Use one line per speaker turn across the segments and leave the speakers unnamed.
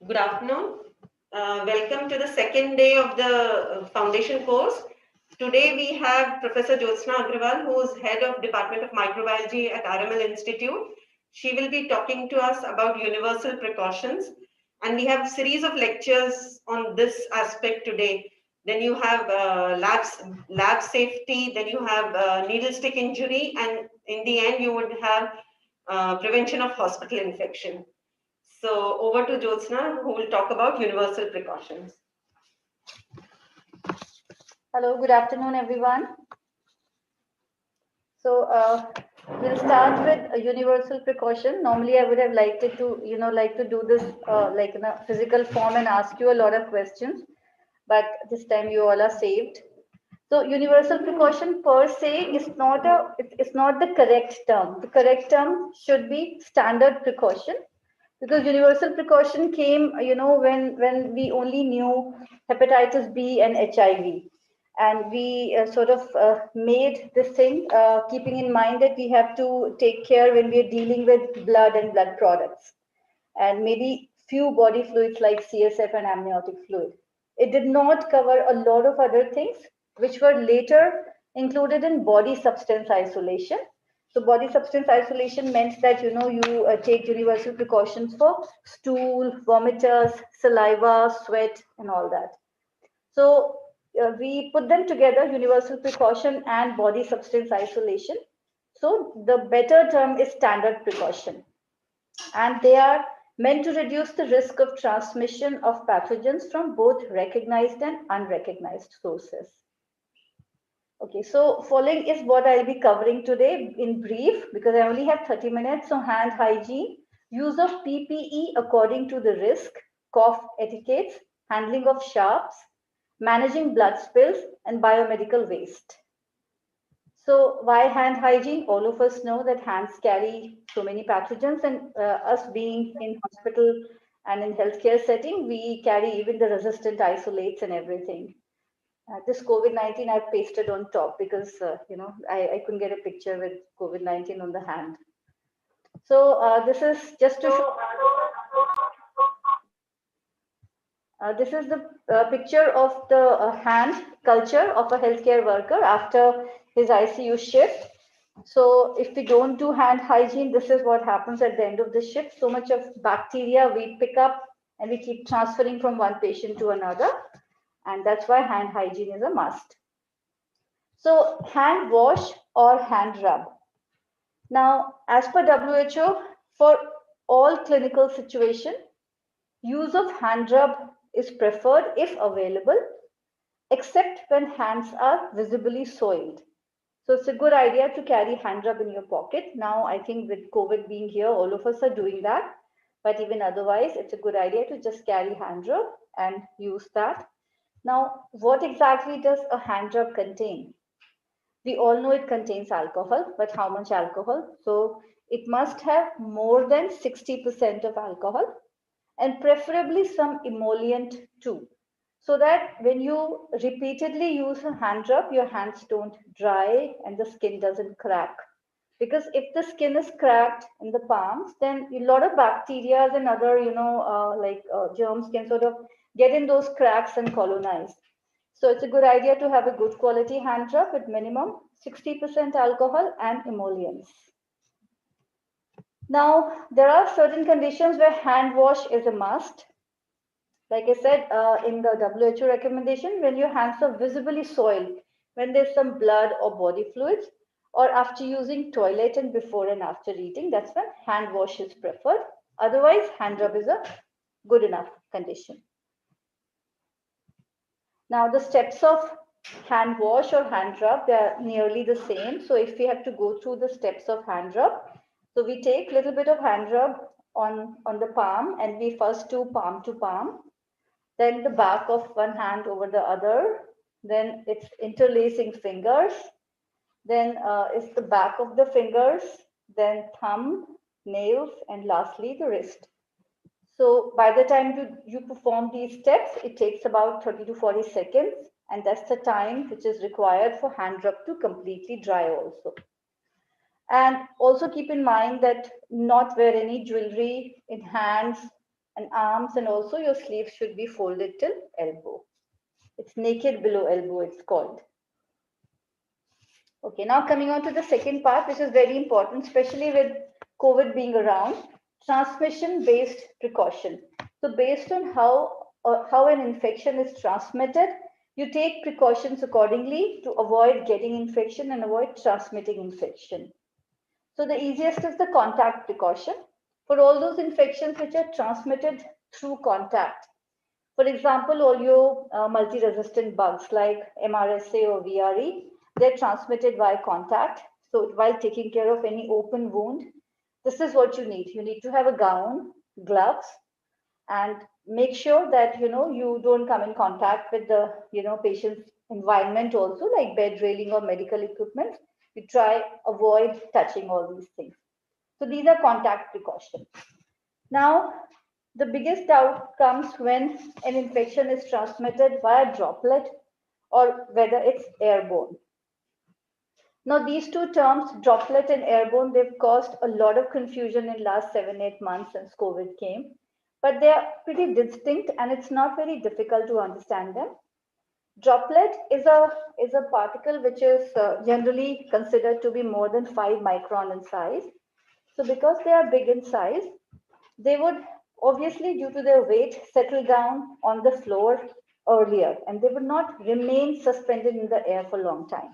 Good afternoon. Welcome to the second day of the foundation course. Today we have Professor Jyotsna Agrawal, who is head of Department of Microbiology at RML Institute. She will be talking to us about universal precautions, and we have a series of lectures on this aspect today. Then you have lab safety, then you have needle stick injury, and in the end you would have prevention of hospital infection. So over to Jyotsna, who will talk about universal precautions.
Hello, good afternoon, everyone. So we'll start with a universal precaution. Normally, I would have liked it to, like to do this like in a physical form and ask you a lot of questions, but this time you all are saved. So universal precaution per se is not it's not the correct term. The correct term should be standard precaution, because universal precaution came, when we only knew hepatitis B and HIV, and we sort of made this thing keeping in mind that we have to take care when we are dealing with blood and blood products, and maybe few body fluids like CSF and amniotic fluid. It did not cover a lot of other things which were later included in body substance isolation. So body substance isolation meant that you take universal precautions for stool, vomiters, saliva, sweat, and all that. So we put them together, universal precaution and body substance isolation. So the better term is standard precaution, and they are meant to reduce the risk of transmission of pathogens from both recognized and unrecognized sources. Okay, so following is what I'll be covering today in brief, because I only have 30 minutes. So hand hygiene, use of PPE according to the risk, cough etiquettes, handling of sharps, managing blood spills, and biomedical waste. So why hand hygiene? All of us know that hands carry so many pathogens, and us being in hospital and in healthcare setting, we carry even the resistant isolates and everything. This COVID-19 I've pasted on top because, I couldn't get a picture with COVID-19 on the hand. So this is just to show. This is the picture of the hand culture of a healthcare worker after his ICU shift. So if we don't do hand hygiene, this is what happens at the end of the shift. So much of bacteria we pick up and we keep transferring from one patient to another. And that's why hand hygiene is a must. So hand wash or hand rub. Now, as per WHO, for all clinical situation, use of hand rub is preferred if available, except when hands are visibly soiled. So it's a good idea to carry hand rub in your pocket. Now, I think with COVID being here, all of us are doing that. But even otherwise, it's a good idea to just carry hand rub and use that. Now, what exactly does a hand rub contain? We all know it contains alcohol, but how much alcohol? So it must have more than 60% of alcohol, and preferably some emollient too, so that when you repeatedly use a hand rub, your hands don't dry and the skin doesn't crack. Because if the skin is cracked in the palms, then a lot of bacteria and other, germs can sort of get in those cracks and colonize. So it's a good idea to have a good quality hand rub with minimum 60% alcohol and emollients. Now, there are certain conditions where hand wash is a must. Like I said, in the WHO recommendation, when your hands are visibly soiled, when there's some blood or body fluids, or after using toilet and before and after eating, that's when hand wash is preferred. Otherwise, hand rub is a good enough condition. Now, the steps of hand wash or hand rub, they are nearly the same. So if we have to go through the steps of hand rub, so we take a little bit of hand rub on the palm, and we first do palm to palm, then the back of one hand over the other, then it's interlacing fingers, then it's the back of the fingers, then thumb, nails, and lastly the wrist. So by the time you perform these steps, it takes about 30 to 40 seconds, and that's the time which is required for hand rub to completely dry also. And also keep in mind that not wear any jewelry in hands And arms and also your sleeves should be folded till elbow. It's naked below elbow, it's called. Okay, now coming on to the second part, which is very important, especially with COVID being around, transmission-based precaution. So based on how an infection is transmitted, you take precautions accordingly to avoid getting infection and avoid transmitting infection. So the easiest is the contact precaution. For all those infections which are transmitted through contact, for example, all your multi-resistant bugs like MRSA or VRE, they're transmitted by contact. So while taking care of any open wound, this is what you need. You need to have a gown, gloves, and make sure that you don't come in contact with the patient's environment also, like bed railing or medical equipment. You try avoid touching all these things. So these are contact precautions. Now, the biggest doubt comes when an infection is transmitted via droplet or whether it's airborne. Now, these two terms, droplet and airborne, they've caused a lot of confusion in last 7-8 months since COVID came, but they are pretty distinct and it's not very difficult to understand them. Droplet is a particle which is generally considered to be more than 5 micron in size. So because they are big in size, they would obviously, due to their weight, settle down on the floor earlier and they would not remain suspended in the air for a long time.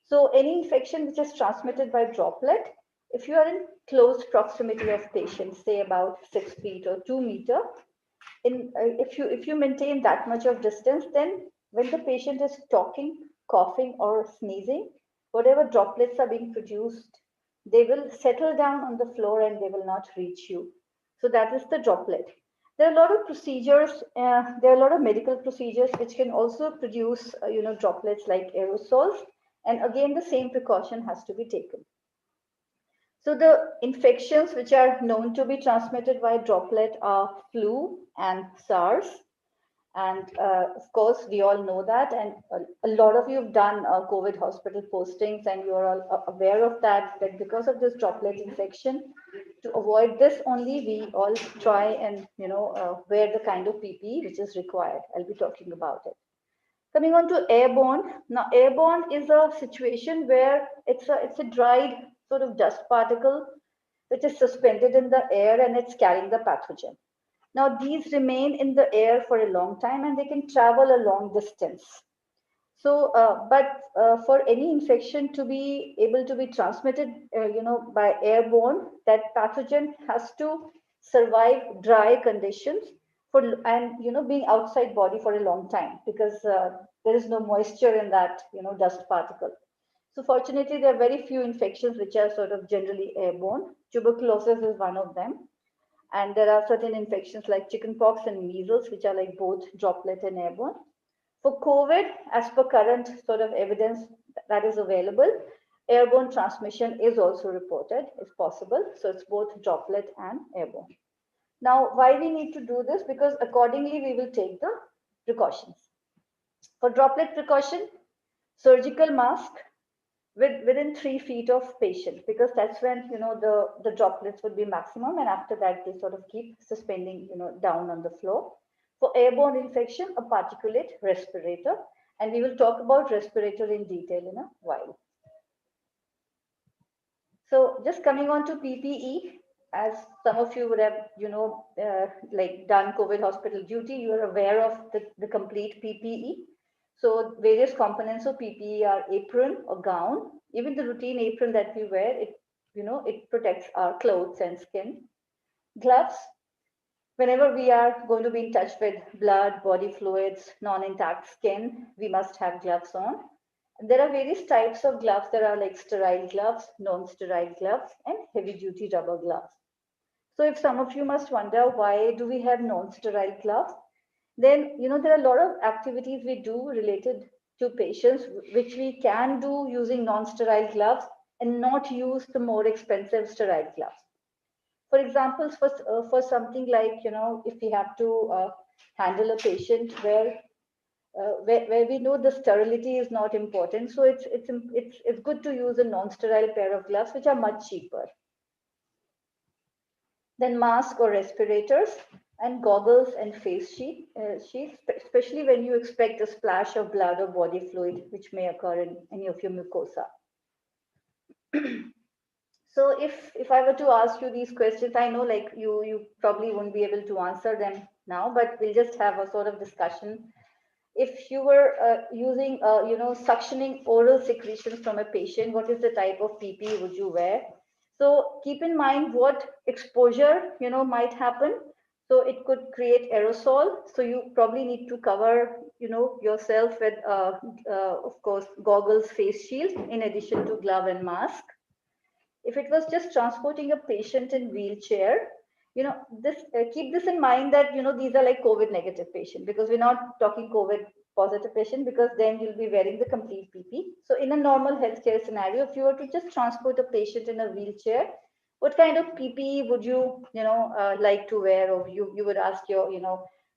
So any infection which is transmitted by droplet, if you are in close proximity of patients, say about 6 feet or 2 meters, if you maintain that much of distance, then when the patient is talking, coughing or sneezing, whatever droplets are being produced, they will settle down on the floor and they will not reach you. So that is the droplet. There are a lot of procedures, there are a lot of medical procedures which can also produce droplets like aerosols, and again the same precaution has to be taken. So the infections which are known to be transmitted by droplet are flu and SARS. And of course, we all know that. And a lot of you have done COVID hospital postings and you're all aware of that because of this droplet infection, to avoid this only, we all try and, wear the kind of PPE which is required. I'll be talking about it. Coming on to airborne. Now, airborne is a situation where it's a dried sort of dust particle which is suspended in the air and it's carrying the pathogen. Now, these remain in the air for a long time and they can travel a long distance. So, for any infection to be able to be transmitted, by airborne, that pathogen has to survive dry conditions and being outside body for a long time because there is no moisture in that dust particle. So fortunately, there are very few infections which are sort of generally airborne. Tuberculosis is one of them. And there are certain infections like chickenpox and measles, which are like both droplet and airborne. For COVID, as per current sort of evidence that is available, airborne transmission is also reported, is possible. So it's both droplet and airborne. Now, why we need to do this? Because accordingly, we will take the precautions. For droplet precaution, surgical mask within 3 feet of patient, because that's when the droplets would be maximum, and after that they sort of keep suspending down on the floor. For airborne infection, a particulate respirator, and we will talk about respirator in detail in a while. So just coming on to PPE, as some of you would have like done COVID hospital duty, you are aware of the complete PPE. So various components of PPE are apron or gown. Even the routine apron that we wear, it protects our clothes and skin. Gloves. Whenever we are going to be in touch with blood, body fluids, non-intact skin, we must have gloves on. There are various types of gloves. There are like sterile gloves, non-sterile gloves, and heavy-duty rubber gloves. So if some of you must wonder, why do we have non-sterile gloves? Then, there are a lot of activities we do related to patients, which we can do using non-sterile gloves and not use the more expensive sterile gloves. For example, for something like, if we have to handle a patient where we know the sterility is not important, so it's good to use a non-sterile pair of gloves, which are much cheaper. Then mask or respirators, and goggles and face sheets, especially when you expect a splash of blood or body fluid, which may occur in any of your mucosa. So if I were to ask you these questions, I know like you probably won't be able to answer them now, but we'll just have a sort of discussion. If you were using, suctioning oral secretions from a patient, what is the type of PPE would you wear? So keep in mind what exposure, might happen. So it could create aerosol. So you probably need to cover, yourself with, of course, goggles, face shield, in addition to glove and mask. If it was just transporting a patient in wheelchair, this keep this in mind that these are like COVID negative patient, because we're not talking COVID positive patient, because then you'll be wearing the complete PP. So in a normal healthcare scenario, if you were to just transport a patient in a wheelchair, what kind of PPE would you like to wear, or you would ask your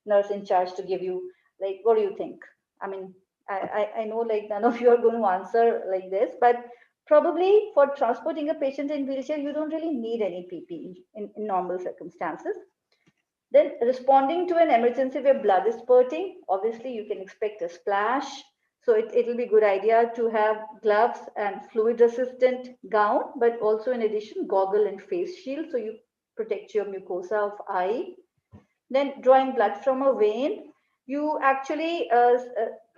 nurse in charge to give you? Like, what do you think? I mean, I know like none of you are going to answer like this, but probably for transporting a patient in wheelchair, you don't really need any PPE in normal circumstances. Then responding to an emergency where blood is spurting, obviously you can expect a splash. So it'll be a good idea to have gloves and fluid resistant gown, but also in addition, goggle and face shield, so you protect your mucosa of eye. Then drawing blood from a vein, you actually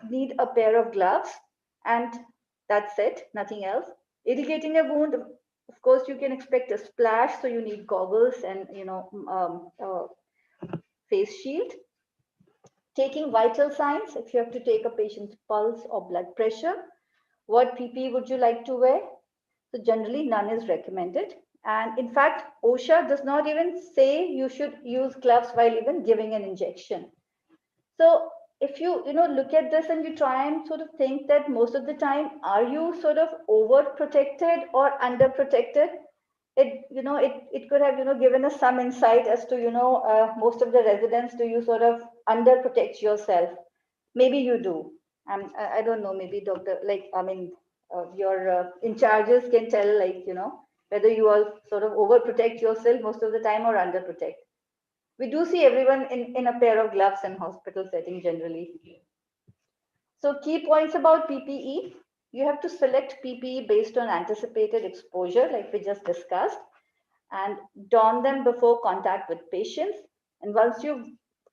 need a pair of gloves, and that's it, nothing else. Irrigating a wound, of course, you can expect a splash, so you need goggles and face shield. Taking vital signs, if you have to take a patient's pulse or blood pressure, what PPE would you like to wear? So generally none is recommended. And in fact, OSHA does not even say you should use gloves while even giving an injection. So if you look at this and you try and sort of think that most of the time, are you sort of overprotected or underprotected? It could have given us some insight as to most of the residents, do you sort of underprotect yourself? Maybe you do. I don't know, maybe doctor, like, I mean, your in charges can tell, like, whether you all sort of overprotect yourself most of the time or underprotect. We do see everyone in a pair of gloves in hospital setting generally. So key points about PPE. You have to select PPE based on anticipated exposure, like we just discussed, and don them before contact with patients. And once you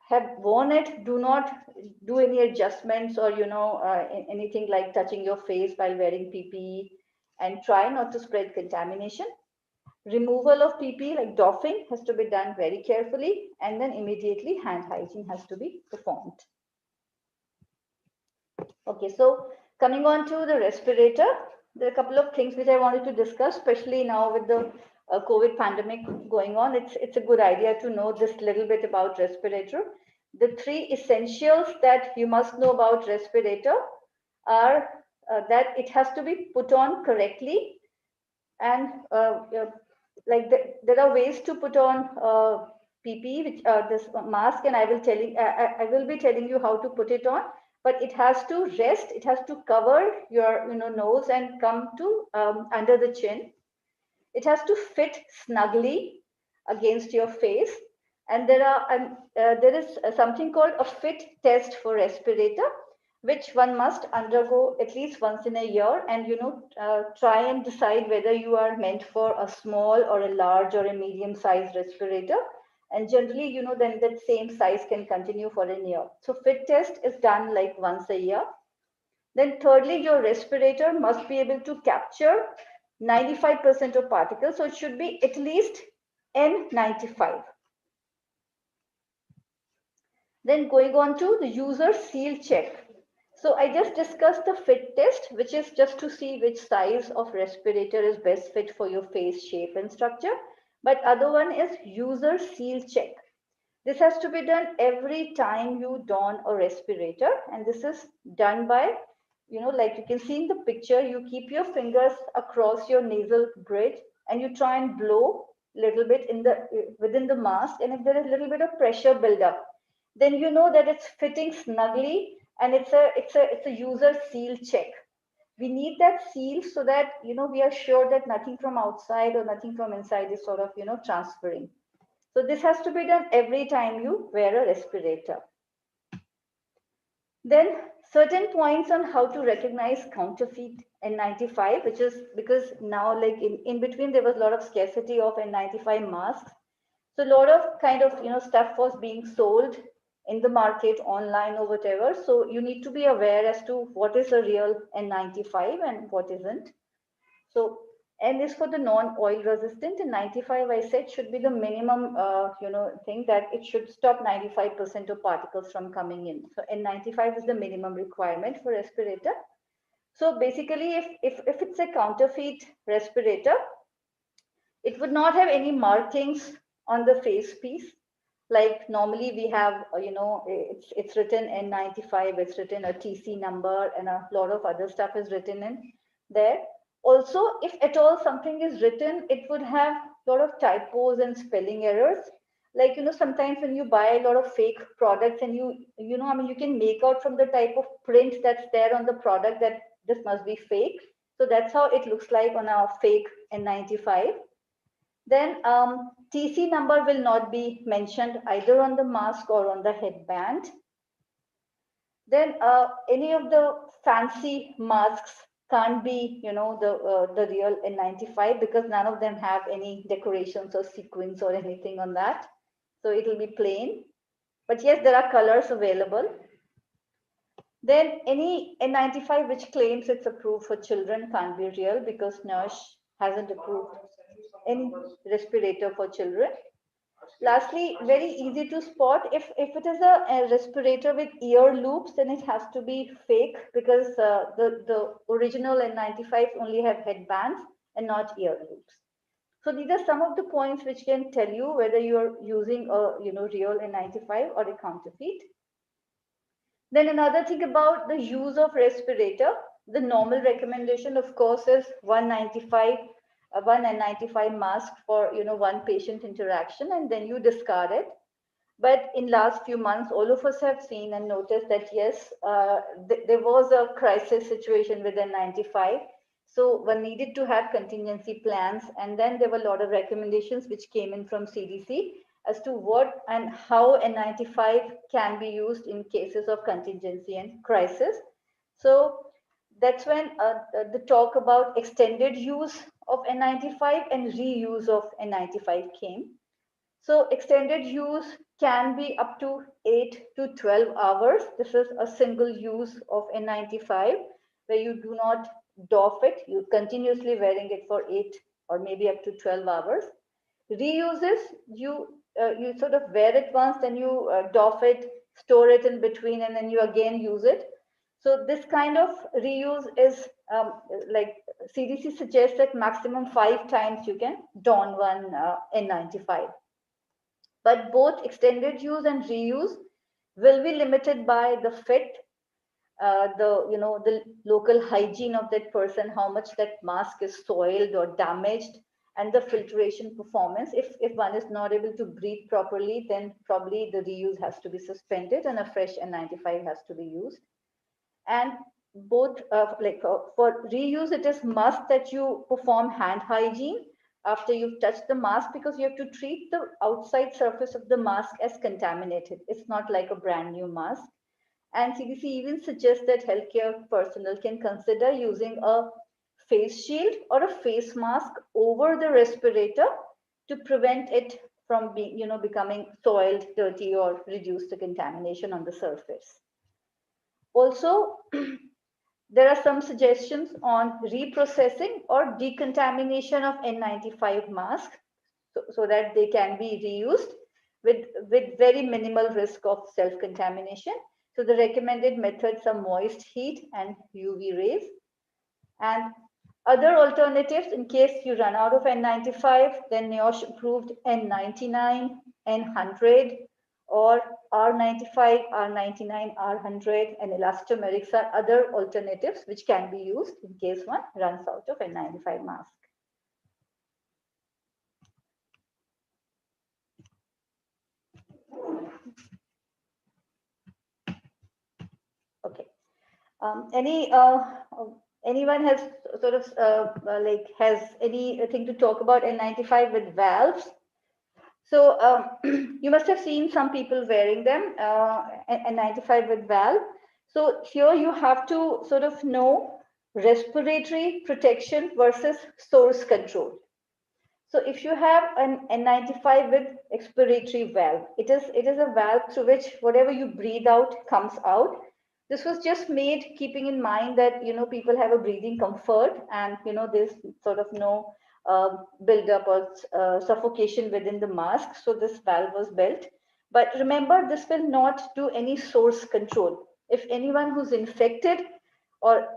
have worn it, do not do any adjustments or anything like touching your face while wearing PPE, and try not to spread contamination. Removal of PPE, like doffing, has to be done very carefully, and then immediately hand hygiene has to be performed. Okay, so coming on to the respirator, there are a couple of things which I wanted to discuss, especially now with the COVID pandemic going on. It's a good idea to know this little bit about respirator. The three essentials that you must know about respirator are that it has to be put on correctly, and there are ways to put on PPE, which this mask, and I will be telling you how to put it on. But it has to rest, it has to cover your nose and come to under the chin. It has to fit snugly against your face, and there is something called a fit test for respirator, which one must undergo at least once in a year, and try and decide whether you are meant for a small or a large or a medium sized respirator. And generally, then that same size can continue for a year. So fit test is done like once a year. Then thirdly, your respirator must be able to capture 95% of particles. So it should be at least N95. Then going on to the user seal check. So I just discussed the fit test, which is just to see which size of respirator is best fit for your face shape and structure. But other one is user seal check. This has to be done every time you don a respirator, and this is done by, like you can see in the picture, you keep your fingers across your nasal bridge and you try and blow a little bit within the mask, and if there is a little bit of pressure buildup, then you know that it's fitting snugly, and it's a user seal check. We need that seal so that we are sure that nothing from outside or nothing from inside is sort of transferring. So this has to be done every time you wear a respirator. Then certain points on how to recognize counterfeit N95, which is because now like in between there was a lot of scarcity of N95 masks. So a lot of kind of stuff was being sold in the market online or whatever. So you need to be aware as to what is a real N95 and what isn't. So N is for the non-oil resistant, and 95 I said should be the minimum thing that it should stop 95% of particles from coming in. So N95 is the minimum requirement for respirator. So basically if it's a counterfeit respirator, it would not have any markings on the face piece. Like normally we have, it's written N95, it's written a TC number, and a lot of other stuff is written in there. Also, if at all something is written, it would have a lot of typos and spelling errors. Like, sometimes when you buy a lot of fake products and you can make out from the type of print that's there on the product that this must be fake. So that's how it looks like on a fake N95. Then TC number will not be mentioned either on the mask or on the headband. Then any of the fancy masks can't be, the real N95 because none of them have any decorations or sequins or anything on that. So it will be plain. But yes, there are colors available. Then any N95 which claims it's approved for children can't be real because NIRS hasn't approved any respirator for children. Lastly, very easy to spot if it is a respirator with ear loops, then it has to be fake because the original N95 only have headbands and not ear loops. So these are some of the points which can tell you whether you are using a real N95 or a counterfeit. Then another thing about the use of respirator, the normal recommendation, of course, is 195, one N95 mask for one patient interaction, and then you discard it. But in last few months, all of us have seen and noticed that yes, there was a crisis situation with N95. So one needed to have contingency plans, and then there were a lot of recommendations which came in from CDC as to what and how N95 can be used in cases of contingency and crisis. So that's when the talk about extended use of N95 and reuse of N95 came. So extended use can be up to 8 to 12 hours. This is a single use of N95 where you do not doff it. You're continuously wearing it for 8 or maybe up to 12 hours. Reuses, you sort of wear it once, then you doff it, store it in between, and then you again use it. So this kind of reuse is like CDC suggests that maximum 5 times you can don one N95. But both extended use and reuse will be limited by the fit, the local hygiene of that person, how much that mask is soiled or damaged, and the filtration performance. If one is not able to breathe properly, then probably the reuse has to be suspended and a fresh N95 has to be used. And both for reuse, it is must that you perform hand hygiene after you've touched the mask because you have to treat the outside surface of the mask as contaminated. It's not like a brand new mask. And CDC even suggests that healthcare personnel can consider using a face shield or a face mask over the respirator to prevent it from being, becoming soiled, dirty, or reduce the contamination on the surface. Also, there are some suggestions on reprocessing or decontamination of N95 masks so that they can be reused with very minimal risk of self-contamination. So the recommended methods are moist heat and UV rays. And other alternatives, in case you run out of N95, then NIOSH approved N99, N100, or R95, R99, R100, and elastomerics are other alternatives which can be used in case one runs out of N95 mask. Okay. Anyone has sort of has anything to talk about N95 with valves? So you must have seen some people wearing them, N95 with valve. So here you have to sort of know respiratory protection versus source control. So if you have an N95 with expiratory valve, it is a valve through which whatever you breathe out comes out. This was just made keeping in mind that people have a breathing comfort, and there's sort of no buildup or suffocation within the mask. So this valve was built. But remember, this will not do any source control. If anyone who's infected or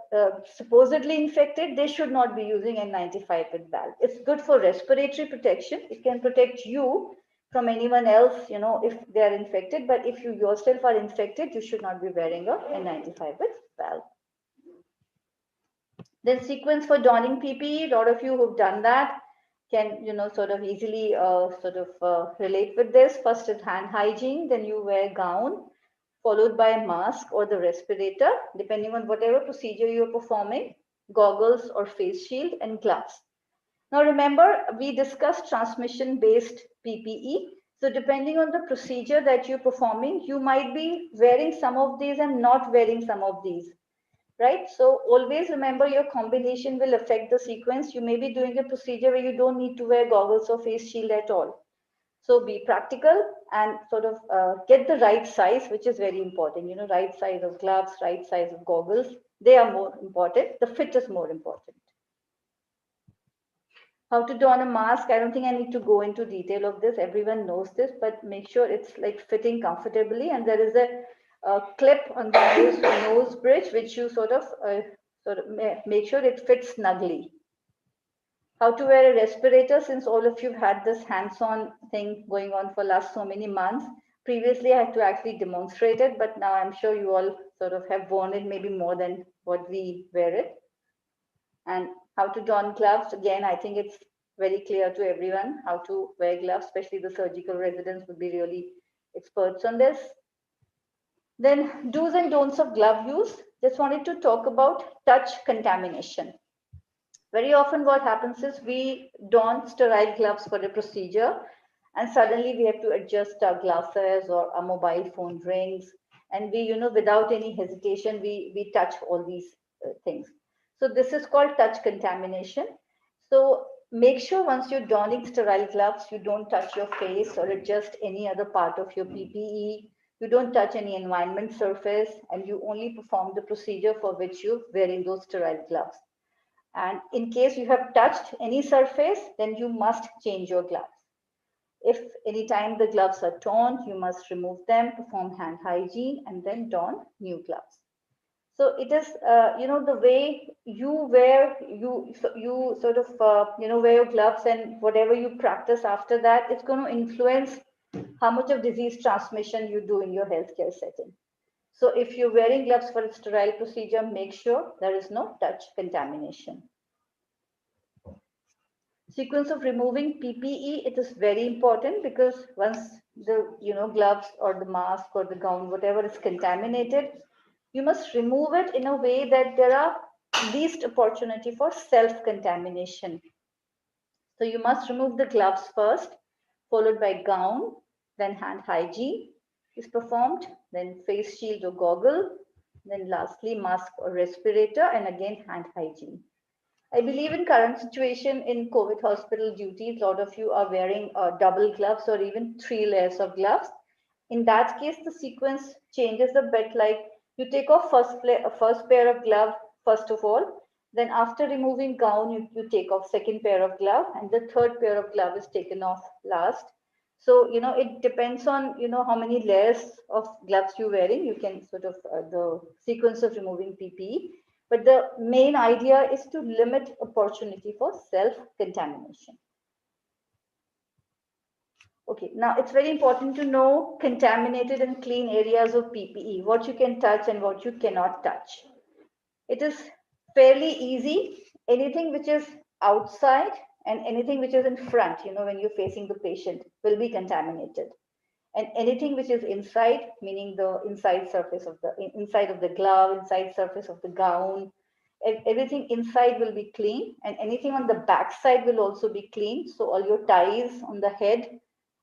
supposedly infected, they should not be using N95 with valve. It's good for respiratory protection. It can protect you from anyone else, if they are infected. But if you yourself are infected, you should not be wearing a N95 with valve. Then sequence for donning PPE. A lot of you who've done that can, sort of easily relate with this. First is hand hygiene, then you wear gown, followed by a mask or the respirator, depending on whatever procedure you're performing, goggles or face shield, and gloves. Now remember, we discussed transmission-based PPE. So depending on the procedure that you're performing, you might be wearing some of these and not wearing some of these, right? So always remember your combination will affect the sequence. You may be doing a procedure where you don't need to wear goggles or face shield at all. So be practical and sort of get the right size, which is very important. Right size of gloves, right size of goggles. They are more important. The fit is more important. How to don a mask. I don't think I need to go into detail of this. Everyone knows this, but make sure it's like fitting comfortably. And there is a clip on the nose bridge, which you sort of make sure it fits snugly. How to wear a respirator, since all of you have had this hands-on thing going on for last so many months. Previously, I had to actually demonstrate it, but now I'm sure you all sort of have worn it maybe more than what we wear it. And how to don gloves. Again, I think it's very clear to everyone how to wear gloves, especially the surgical residents would be really experts on this. Then do's and don'ts of glove use. Just wanted to talk about touch contamination. Very often what happens is we don sterile gloves for a procedure, and suddenly we have to adjust our glasses or our mobile phone rings, and we, without any hesitation, we touch all these things. So this is called touch contamination. So make sure once you're donning sterile gloves, you don't touch your face or adjust any other part of your PPE. You don't touch any environment surface, and you only perform the procedure for which you're wearing those sterile gloves. And in case you have touched any surface, then you must change your gloves. If anytime the gloves are torn, you must remove them, perform hand hygiene, and then don new gloves. So it is, the way you wear, you sort of, wear your gloves, and whatever you practice after that, it's going to influence how much of disease transmission you do in your healthcare setting. So if you're wearing gloves for a sterile procedure, make sure there is no touch contamination. Sequence of removing PPE, it is very important, because once the gloves or the mask or the gown, whatever is contaminated, you must remove it in a way that there are least opportunity for self-contamination. So you must remove the gloves first, followed by gown, then hand hygiene is performed, then face shield or goggle, then lastly mask or respirator, and again hand hygiene. I believe in current situation in COVID hospital duties, a lot of you are wearing double gloves or even 3 layers of gloves. In that case, the sequence changes a bit, like you take off first pair of glove first of all, then after removing gown, you take off second pair of glove, and the third pair of glove is taken off last. So, it depends on, how many layers of gloves you're wearing. You can sort of the sequence of removing PPE. But the main idea is to limit opportunity for self-contamination. Okay, now it's very important to know contaminated and clean areas of PPE, what you can touch and what you cannot touch. It is fairly easy. Anything which is outside and anything which is in front, when you're facing the patient, will be contaminated. And anything which is inside, meaning the inside surface of the glove, inside surface of the gown, everything inside will be clean, and anything on the back side will also be clean. So all your ties on the head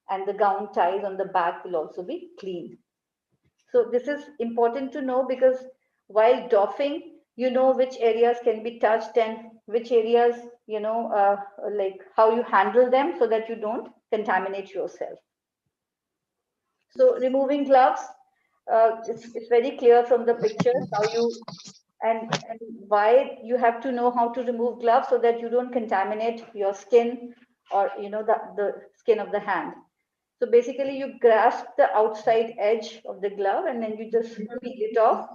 and the gown ties on the back will also be clean. So this is important to know because while doffing, you know which areas can be touched and which areas, like how you handle them so that you don't contaminate yourself. So removing gloves, it's very clear from the picture how you and why you have to know how to remove gloves so that you don't contaminate your skin or the skin of the hand. So basically you grasp the outside edge of the glove and then you just peel it off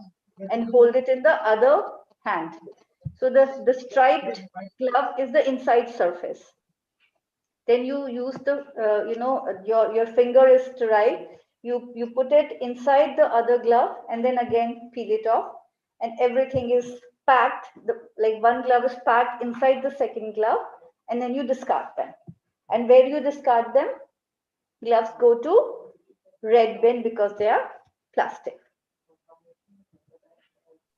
and hold it in the other hand. So the striped glove is the inside surface. Then you use the your finger is sterile. You put it inside the other glove and then again peel it off, and everything is packed. Like one glove is packed inside the second glove, and then you discard them. And where you discard them, gloves go to red bin because they are plastic.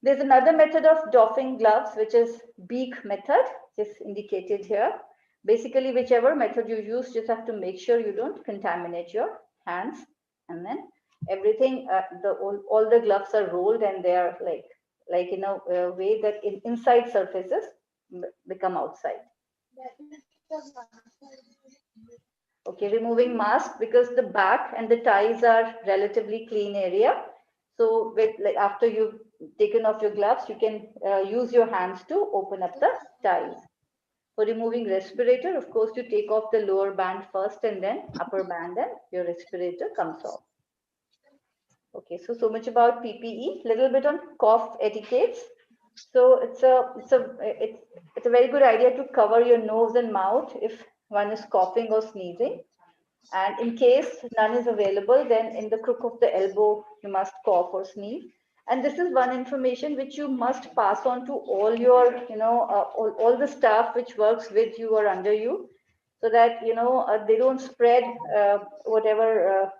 There's another method of doffing gloves, which is beak method, just indicated here. Basically, whichever method you use, just have to make sure you don't contaminate your hands. And then everything, all the gloves are rolled and they are like in a way that inside surfaces become outside. Okay, removing mask because the back and the ties are relatively clean area. So after you've taken off your gloves, you can use your hands to open up the ties. For removing respirator, of course, you take off the lower band first and then upper band and your respirator comes off. Okay, so much about PPE. Little bit on cough etiquettes. So it's a very good idea to cover your nose and mouth if one is coughing or sneezing. And in case none is available, then in the crook of the elbow, you must cough or sneeze. And this is one information which you must pass on to all your, all the staff which works with you or under you, so that, they don't spread whatever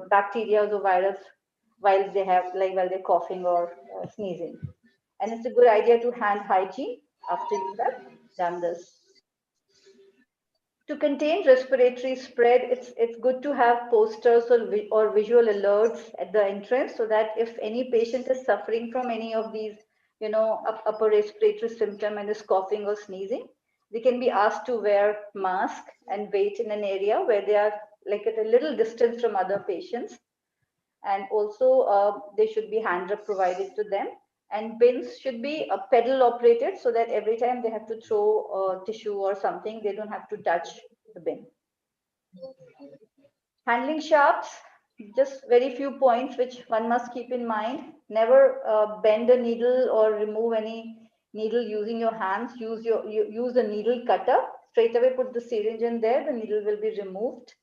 bacteria or virus while they're coughing or sneezing. And it's a good idea to hand hygiene after you have done this. To contain respiratory spread, it's good to have posters or visual alerts at the entrance so that if any patient is suffering from any of these, upper respiratory symptom and is coughing or sneezing, they can be asked to wear mask and wait in an area where they are like at a little distance from other patients. And also they should be hand rub provided to them. And bins should be pedal operated so that every time they have to throw tissue or something, they don't have to touch the bin. Handling sharps, just very few points which one must keep in mind. Never bend a needle or remove any needle using your hands. Use a needle cutter. Straight away put the syringe in there, the needle will be removed.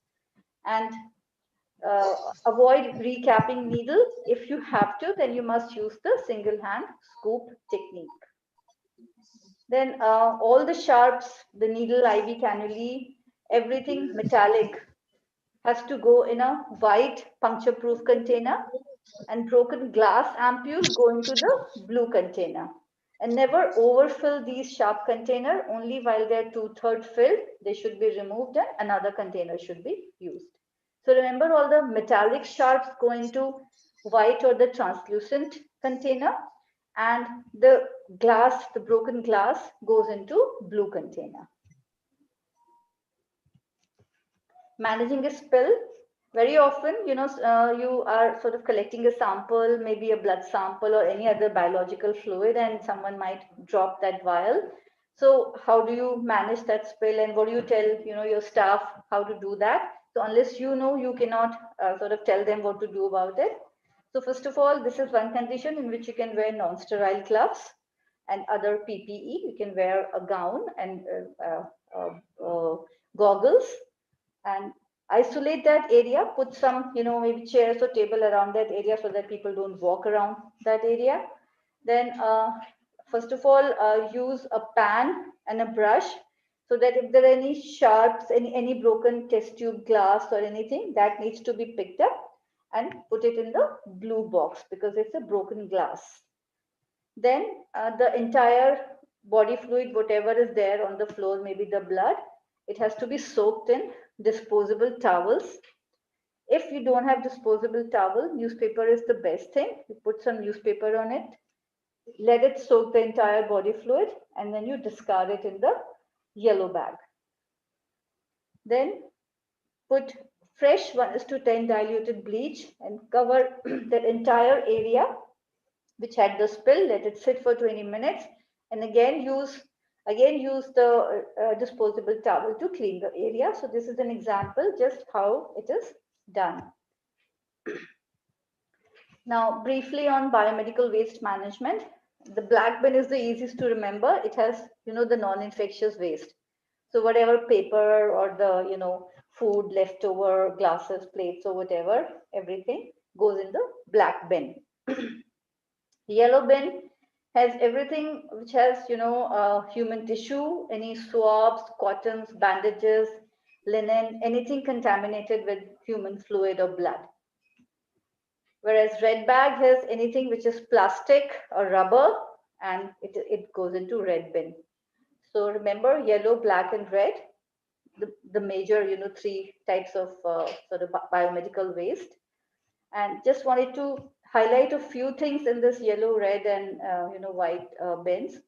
And avoid recapping needle. If you have to, then you must use the single hand scoop technique. Then all the sharps, the needle, IV cannulae, everything metallic has to go in a white puncture proof container, and broken glass ampules go into the blue container. And never overfill these sharp container. Only while they're 2/3 filled, they should be removed and another container should be used. So remember, all the metallic sharps go into white or the translucent container, and the glass, the broken glass, goes into blue container. Managing a spill. Very often, you are sort of collecting a sample, maybe a blood sample or any other biological fluid, and someone might drop that vial. So how do you manage that spill, and what do you tell, your staff how to do that? So unless you cannot sort of tell them what to do about it. So first of all, this is one condition in which you can wear non-sterile gloves and other PPE. You can wear a gown and goggles, and isolate that area. Put some, maybe chairs or table around that area so that people don't walk around that area. Then first of all, use a pan and a brush so that if there are any sharps, any broken test tube glass or anything, that needs to be picked up and put it in the blue box because it's a broken glass. Then the entire body fluid, whatever is there on the floor, maybe the blood, it has to be soaked in disposable towels. If you don't have disposable towel, newspaper is the best thing. You put some newspaper on it, let it soak the entire body fluid, and then you discard it in the yellow bag. Then put fresh 1:10 diluted bleach and cover the entire area which had the spill. Let it sit for 20 minutes, and again use the disposable towel to clean the area. So this is an example just how it is done. Now, briefly on biomedical waste management, the black bin is the easiest to remember. It has, the non-infectious waste. So whatever paper or the, food, leftover glasses, plates, or whatever, everything goes in the black bin. Yellow bin has everything which has, human tissue, any swabs, cottons, bandages, linen, anything contaminated with human fluid or blood. Whereas red bag has anything which is plastic or rubber, and it goes into red bin. So remember, yellow, black, and red, the major, 3 types of sort of biomedical waste. And just wanted to highlight a few things in this yellow, red, and white bins.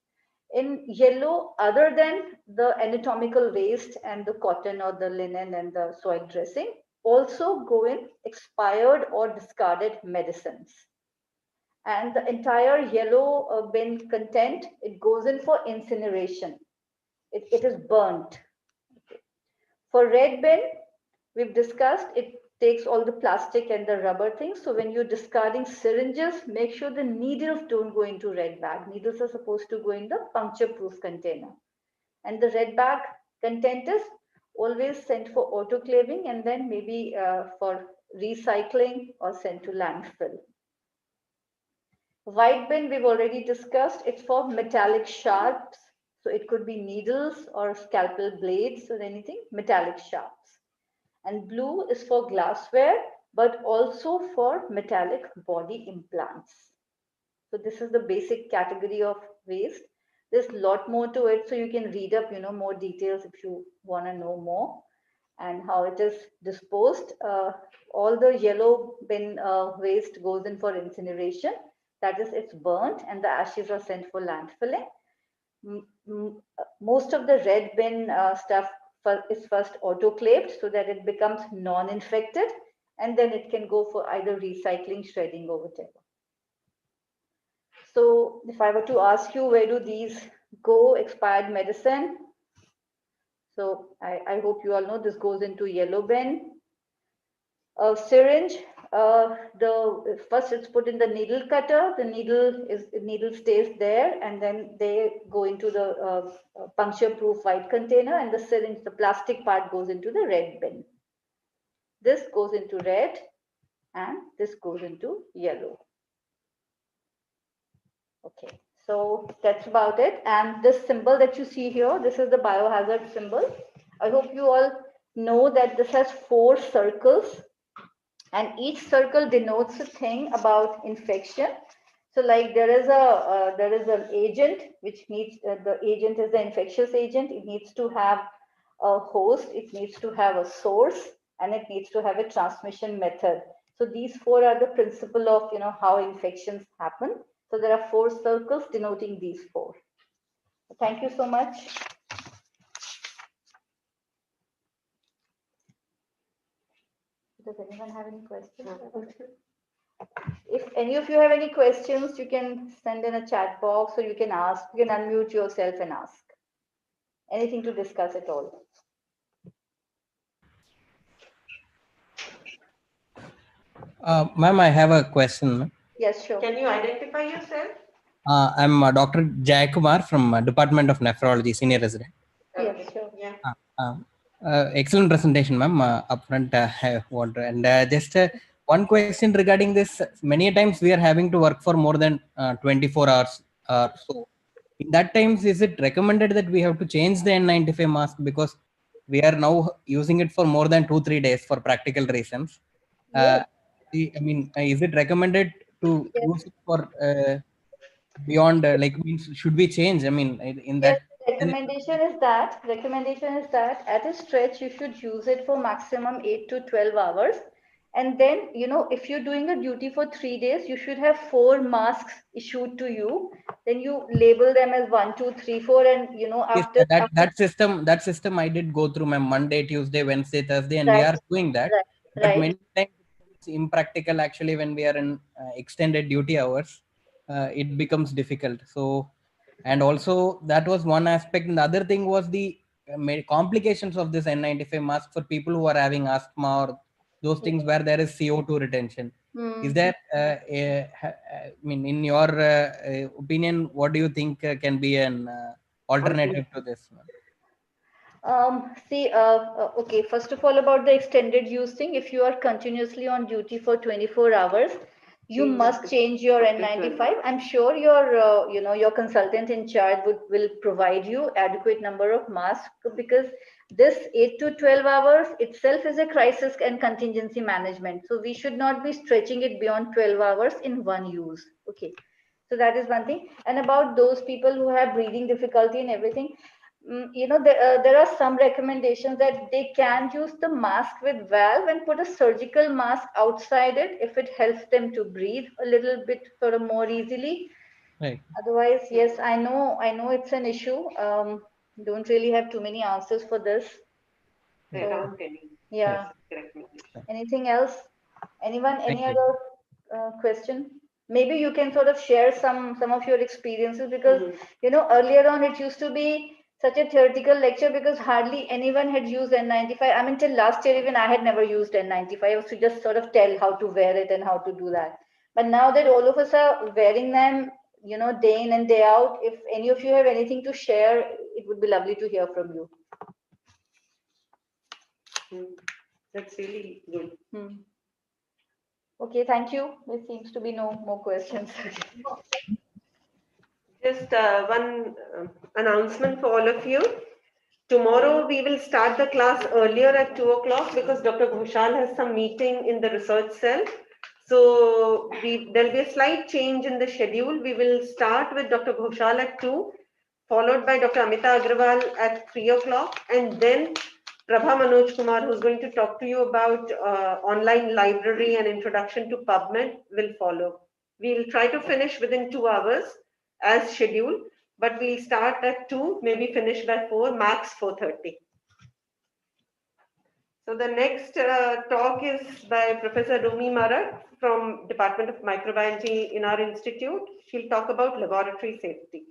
In yellow, other than the anatomical waste and the cotton or the linen and the soil dressing, also go in expired or discarded medicines. And the entire yellow bin content, it goes in for incineration. It is burnt. For red bin, we've discussed, it takes all the plastic and the rubber things. So when you're discarding syringes, make sure the needles don't go into red bag. Needles are supposed to go in the puncture-proof container. And the red bag content is always sent for autoclaving and then maybe for recycling or sent to landfill. White bin, we've already discussed. It's for metallic sharps. So it could be needles or scalpel blades or anything, metallic sharps. And blue is for glassware, but also for metallic body implants. So this is the basic category of waste. There's a lot more to it, so you can read up, more details if you want to know more and how it is disposed. All the yellow bin waste goes in for incineration. That is, it's burnt and the ashes are sent for landfilling. Most of the red bin stuff is first autoclaved so that it becomes non-infected, and then it can go for either recycling, shredding, or whatever. So if I were to ask you, where do these go? Expired medicine. So I hope you all know this goes into yellow bin. Syringe, first it's put in the needle cutter. The needle stays there, and then they go into the puncture-proof white container, and the syringe, the plastic part, goes into the red bin. This goes into red, and this goes into yellow. Okay, so that's about it. And this symbol that you see here, this is the biohazard symbol. I hope you all know that this has 4 circles, and each circle denotes a thing about infection. So like there is an agent which needs, the agent is the infectious agent. It needs to have a host, it needs to have a source, and it needs to have a transmission method. So these 4 are the principle of, how infections happen. So there are 4 circles denoting these 4. Thank you so much. Does anyone have any questions? If any of you have any questions, you can send in a chat box, or you can ask, you can unmute yourself and ask. Anything to discuss at all.
Ma'am, I have a question.
Yes, sure.
Can you identify yourself?
I'm Dr. Jayakumar from Department of Nephrology, Senior Resident.
Yes, sure.
Yeah.
Excellent presentation, ma'am. Upfront, I want and just one question regarding this. Many times we are having to work for more than 24 hours. So, in that times, is it recommended that we have to change the N95 mask because we are now using it for more than 2-3 days for practical reasons?
Yes.
I mean, is it recommended to
Yes.
use it for beyond, like, means should we change? I mean, in that.
Yes, recommendation is that at a stretch you should use it for maximum 8 to 12 hours. And then, if you're doing a duty for 3 days, you should have 4 masks issued to you. Then you label them as 1, 2, 3, 4, and
Yes,
after
that system I did go through, ma'am. Monday, Tuesday, Wednesday, Thursday, and we
right,
are doing that.
right,
But
right.
many times it's impractical actually when we are in extended duty hours. It becomes difficult. So, and also that was one aspect. And the other thing was the complications of this N95 mask for people who are having asthma or those things where there is CO2 retention. Is there, I mean, in your opinion, what do you think can be an alternative to this?
Okay, first of all, about the extended use thing, if you are continuously on duty for 24 hours, you must change your N95. I'm sure your consultant in charge will provide you adequate number of masks, because this 8 to 12 hours itself is a crisis and contingency management. So we should not be stretching it beyond 12 hours in one use. Okay. So that is one thing. And about those people who have breathing difficulty and everything, there are some recommendations that they can use the mask with valve and put a surgical mask outside it if it helps them to breathe a little bit sort of more easily.
Right.
Otherwise, yes, I know it's an issue. Don't really have too many answers for this.
There aren't any.
Yeah.
Recommendation.
Anything else? Anyone?
Thank
Any
you.
other question? Maybe you can sort of share some of your experiences, because earlier on it used to be such a theoretical lecture because hardly anyone had used N95. I mean, till last year even I had never used N95. I was to just sort of tell how to wear it and how to do that. But now that all of us are wearing them, day in and day out, if any of you have anything to share, it would be lovely to hear from you.
That's really good.
Okay, thank you. There seems to be no more questions.
Just one announcement for all of you. Tomorrow we will start the class earlier at 2 o'clock because Dr. Ghoshal has some meeting in the research cell. So there'll be a slight change in the schedule. We will start with Dr. Ghoshal at 2, followed by Dr. Amita Agrawal at 3 o'clock, and then Prabha Manoj Kumar, who's going to talk to you about online library and introduction to PubMed, will follow. We'll try to finish within 2 hours as scheduled, but we'll start at 2, maybe finish by 4, max 4:30. So the next talk is by Professor Rumi Marak from Department of Microbiology in our institute. She'll talk about laboratory safety.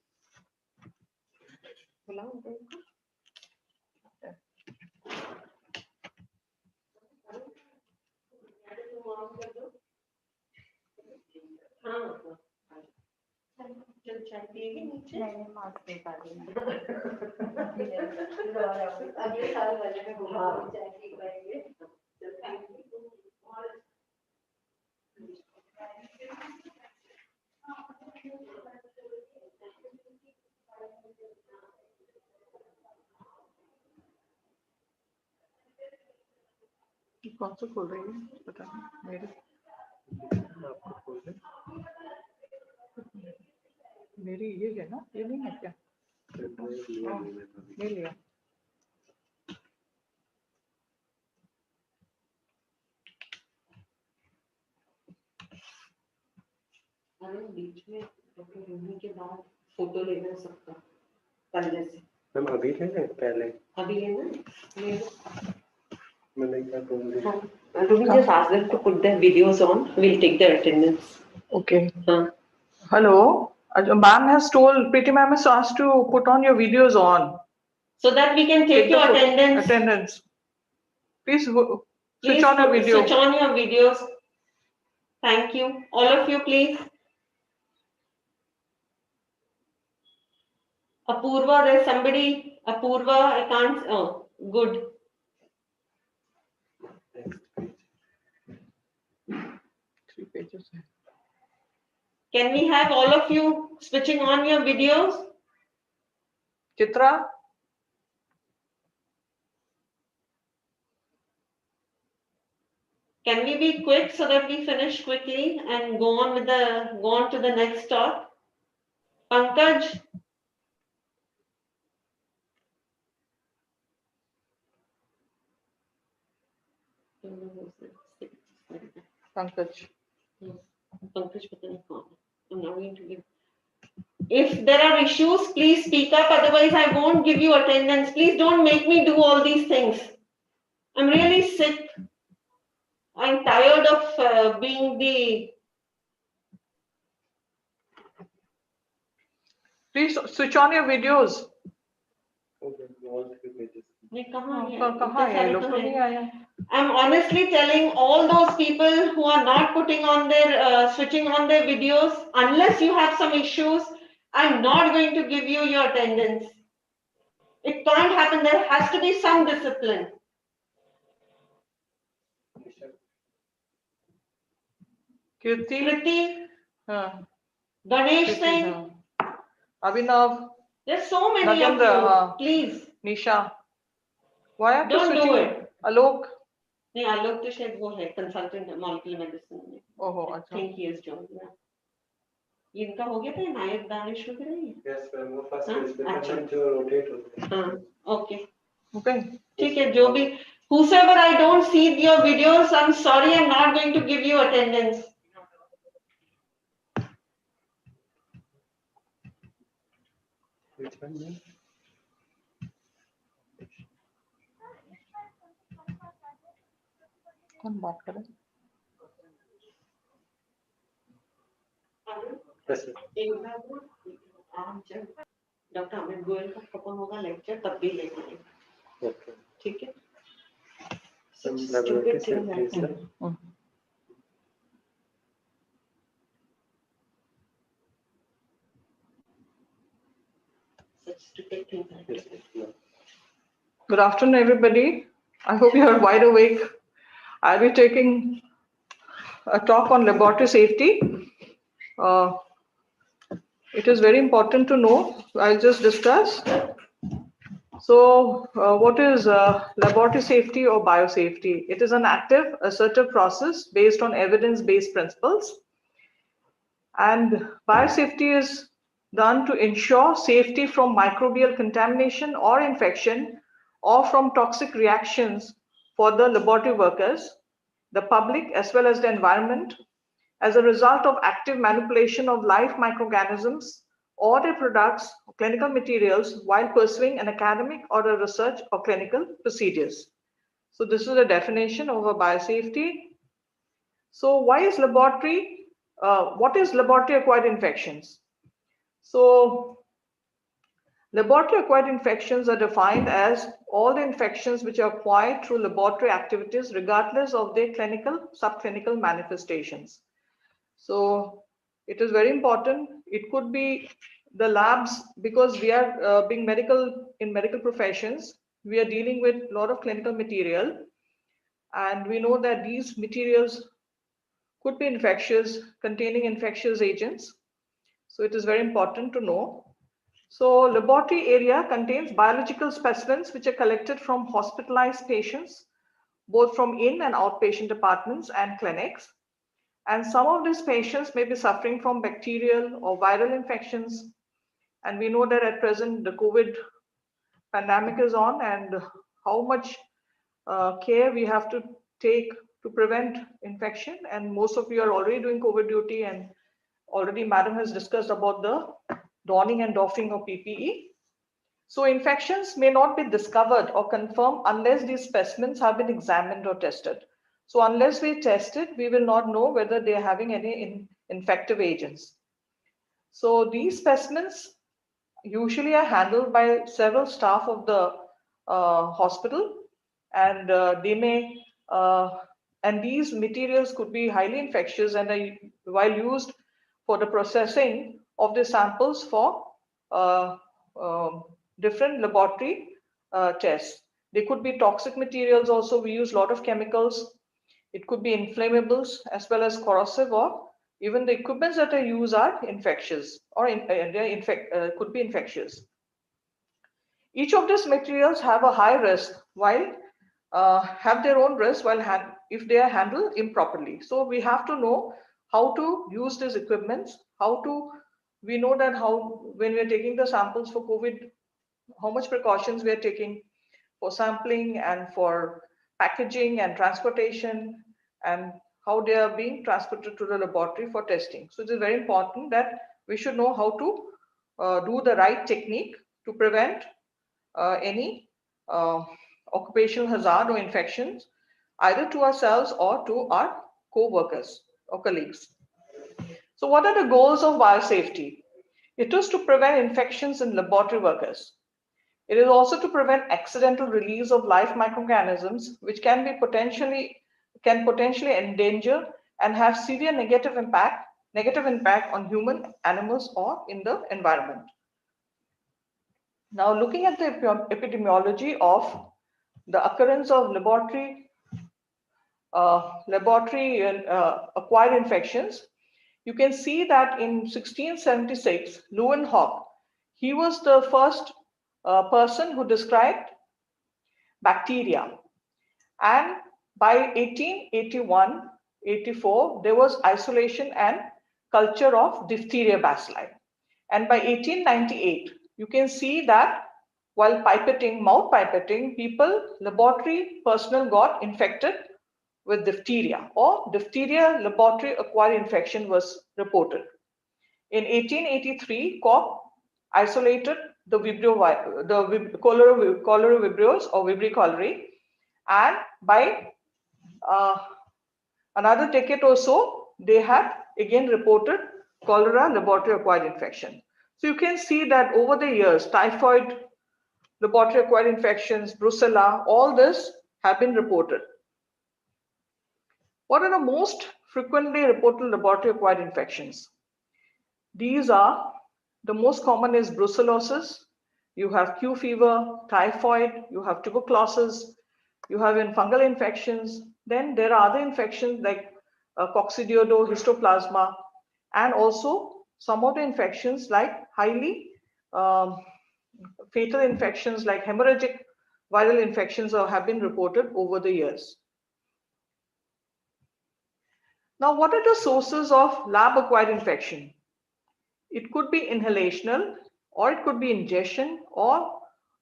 कौन सा खोल रही है पता नहीं मेरे आपको खोल दे मेरी ये है ना ये नहीं है क्या ले लिया
बीच में डॉक्टर रूमी के बाद फोटो लेना सबका पहले से
मैम अभी लेना पहले
अभी लेना
Rumi
just ask them to put their videos on. We'll take their attendance.
Okay. Hello. Ma'am has told, Pretty ma'am has asked to put on your videos on.
So that we can take your
attendance. Please switch on your video.
Switch on your videos. Thank you. All of you, please. Apurva, there's somebody. Apurva, I can't. Oh, good.
Three pages.
Can we have all of you switching on your videos?
Chitra?
Can we be quick so that we finish quickly and go on to the next talk? Pankaj?
Pankaj.
Pankaj, I'm not going to give. If there are issues, please speak up. Otherwise, I won't give you attendance. Please don't make me do all these things. I'm really sick. I'm tired of being the.
Please switch on your videos.
Okay, all 3 pages.
I'm honestly telling all those people who are not putting on their, switching on their videos, unless you have some issues, I'm not going to give you your attendance. It can't happen. There has to be some discipline. Kriti, Ganesh Singh,
Abhinav,
there's so many
Nagendra,
of you. Please.
Nisha. Why are you
Don't
switching?
do it.
Alok.
नहीं आलोक तो शायद वो है consultant molecular medicine में
ओहो अच्छा
think he is join इनका हो गया था नायक दानिश वगैरह ही
यस मैम वो फर्स्ट पेज पे जो रोटेट होते हैं
हां ओके
ओके
ठीक है जो भी whosoever I don't see your videos I'm sorry I'm not going to give you attendance
which one ma'am
कौन बात कर रहा है
yes sir
आज जब डॉक्टर अमित गोयल का खत्म होगा लेक्चर तब भी लेंगे
okay
ठीक है
some laboratory please sir
such stupid things
yes ma'am
Good afternoon, everybody. I hope you are wide awake. I'll be taking a talk on laboratory safety. It is very important to know. I'll just discuss. So, what is laboratory safety or biosafety? It is an active, assertive process based on evidence-based principles. And biosafety is done to ensure safety from microbial contamination or infection or from toxic reactions for the laboratory workers, the public, as well as the environment, as a result of active manipulation of live microorganisms or their products or clinical materials while pursuing an academic or a research or clinical procedures. So this is a definition of a biosafety. So why is laboratory, what is laboratory acquired infections? So laboratory acquired infections are defined as all the infections which are acquired through laboratory activities regardless of their clinical, subclinical manifestations. So it is very important. It could be the labs because we are being in medical professions, we are dealing with a lot of clinical material and we know that these materials could be infectious, containing infectious agents. So it is very important to know. So laboratory area contains biological specimens which are collected from hospitalized patients, both from in and outpatient departments and clinics. And some of these patients may be suffering from bacterial or viral infections. And we know that at present the COVID pandemic is on and how much care we have to take to prevent infection. And most of you are already doing COVID duty and already Madam has discussed about the donning and doffing of PPE. So infections may not be discovered or confirmed unless these specimens have been examined or tested. So unless we test it, we will not know whether they are having any infective agents. So these specimens usually are handled by several staff of the hospital and they may, and these materials could be highly infectious and while used for the processing of the samples for different laboratory tests. They could be toxic materials also. We use a lot of chemicals. It could be inflammables as well as corrosive, or even the equipments that are used are infectious or could be infectious. Each of these materials have a high risk while have their own risk while if they are handled improperly. So we have to know how to use these equipments, we know that when we are taking the samples for COVID, how much precautions we are taking for sampling and for packaging and transportation, and how they are being transported to the laboratory for testing. So it is very important that we should know how to do the right technique to prevent any occupational hazard or infections either to ourselves or to our co-workers or colleagues. So what are the goals of biosafety? It is to prevent infections in laboratory workers. It is also to prevent accidental release of live microorganisms, which can potentially endanger and have severe negative impact on human, animals, or in the environment. Now, looking at the epidemiology of the occurrence of laboratory acquired infections, you can see that in 1676, Leeuwenhoek, he was the first person who described bacteria. And by 1881-84, there was isolation and culture of diphtheria bacilli. And by 1898, you can see that while pipetting, mouth pipetting, laboratory personnel got infected with diphtheria, or diphtheria laboratory acquired infection was reported. In 1883, Koch isolated the cholera vibrios or vibrio cholerae, and by another decade or so, they had again reported cholera laboratory acquired infection. So you can see that over the years, typhoid laboratory acquired infections, brucella, all this have been reported. What are the most frequently reported laboratory acquired infections? These are, the most common is brucellosis, you have Q fever, typhoid, you have tuberculosis, you have fungal infections. Then there are other infections like coccidioido, histoplasma, and also some of the infections like highly fatal infections like hemorrhagic viral infections have been reported over the years. Now, what are the sources of lab-acquired infection? It could be inhalational, or it could be ingestion, or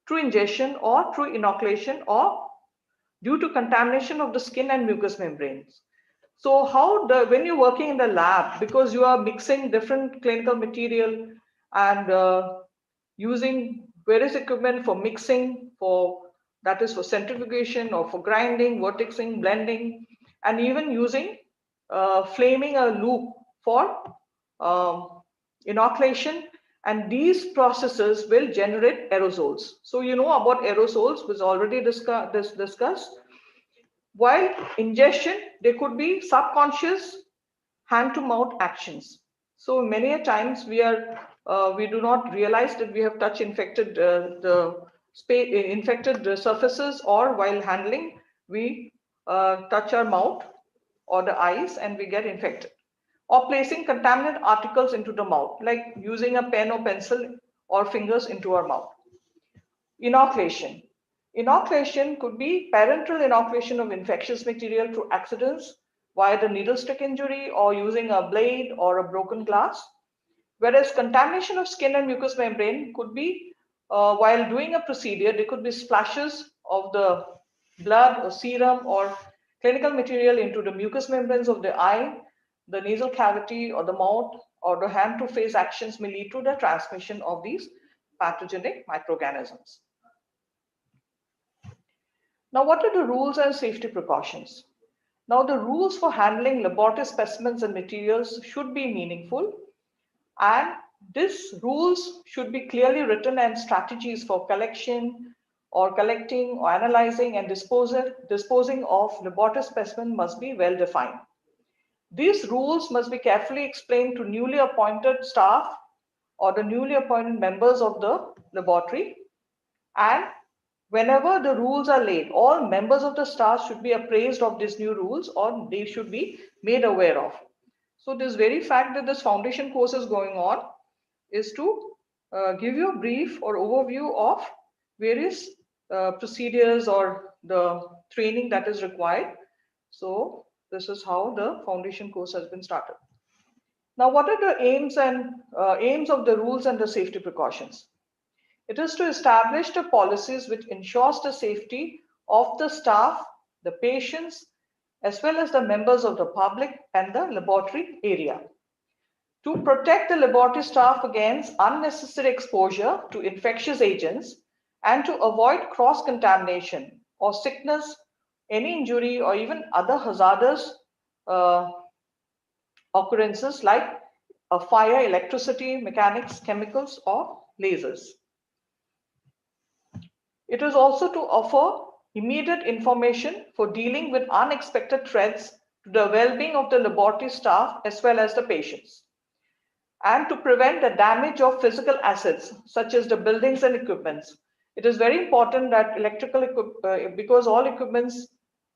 through inoculation, or due to contamination of the skin and mucous membranes. So when you're working in the lab, because you are mixing different clinical material and using various equipment for mixing, that is for centrifugation or for grinding, vortexing, blending, and even using flaming a loop for inoculation, and these processes will generate aerosols. So you know about aerosols, was already discussed. While ingestion, there could be subconscious hand-to-mouth actions. So many a times we do not realize that we have touched infected surfaces, or while handling, we touch our mouth or the eyes and we get infected. Or placing contaminant articles into the mouth, like using a pen or pencil or fingers into our mouth. Inoculation. Inoculation could be parenteral inoculation of infectious material through accidents via the needle stick injury or using a blade or a broken glass. Whereas contamination of skin and mucous membrane could be while doing a procedure, there could be splashes of the blood or serum or clinical material into the mucous membranes of the eye, the nasal cavity or the mouth, or the hand-to-face actions may lead to the transmission of these pathogenic microorganisms. Now, what are the rules and safety precautions? Now, the rules for handling laboratory specimens and materials should be meaningful, and these rules should be clearly written, and strategies for collecting or analyzing and disposing of laboratory specimen must be well defined. These rules must be carefully explained to newly appointed staff or the newly appointed members of the laboratory, and whenever the rules are laid, all members of the staff should be appraised of these new rules, or they should be made aware of. So this very fact that this foundation course is going on is to give you a brief or overview of various procedures or the training that is required. So this is how the foundation course has been started. Now, what are the aims of the rules and the safety precautions? It is to establish the policies which ensures the safety of the staff, the patients, as well as the members of the public and the laboratory area. To protect the laboratory staff against unnecessary exposure to infectious agents and to avoid cross-contamination or sickness, any injury, or even other hazardous occurrences like a fire, electricity, mechanics, chemicals, or lasers. It is also to offer immediate information for dealing with unexpected threats to the well-being of the laboratory staff as well as the patients, and to prevent the damage of physical assets such as the buildings and equipments. It is very important that because all equipments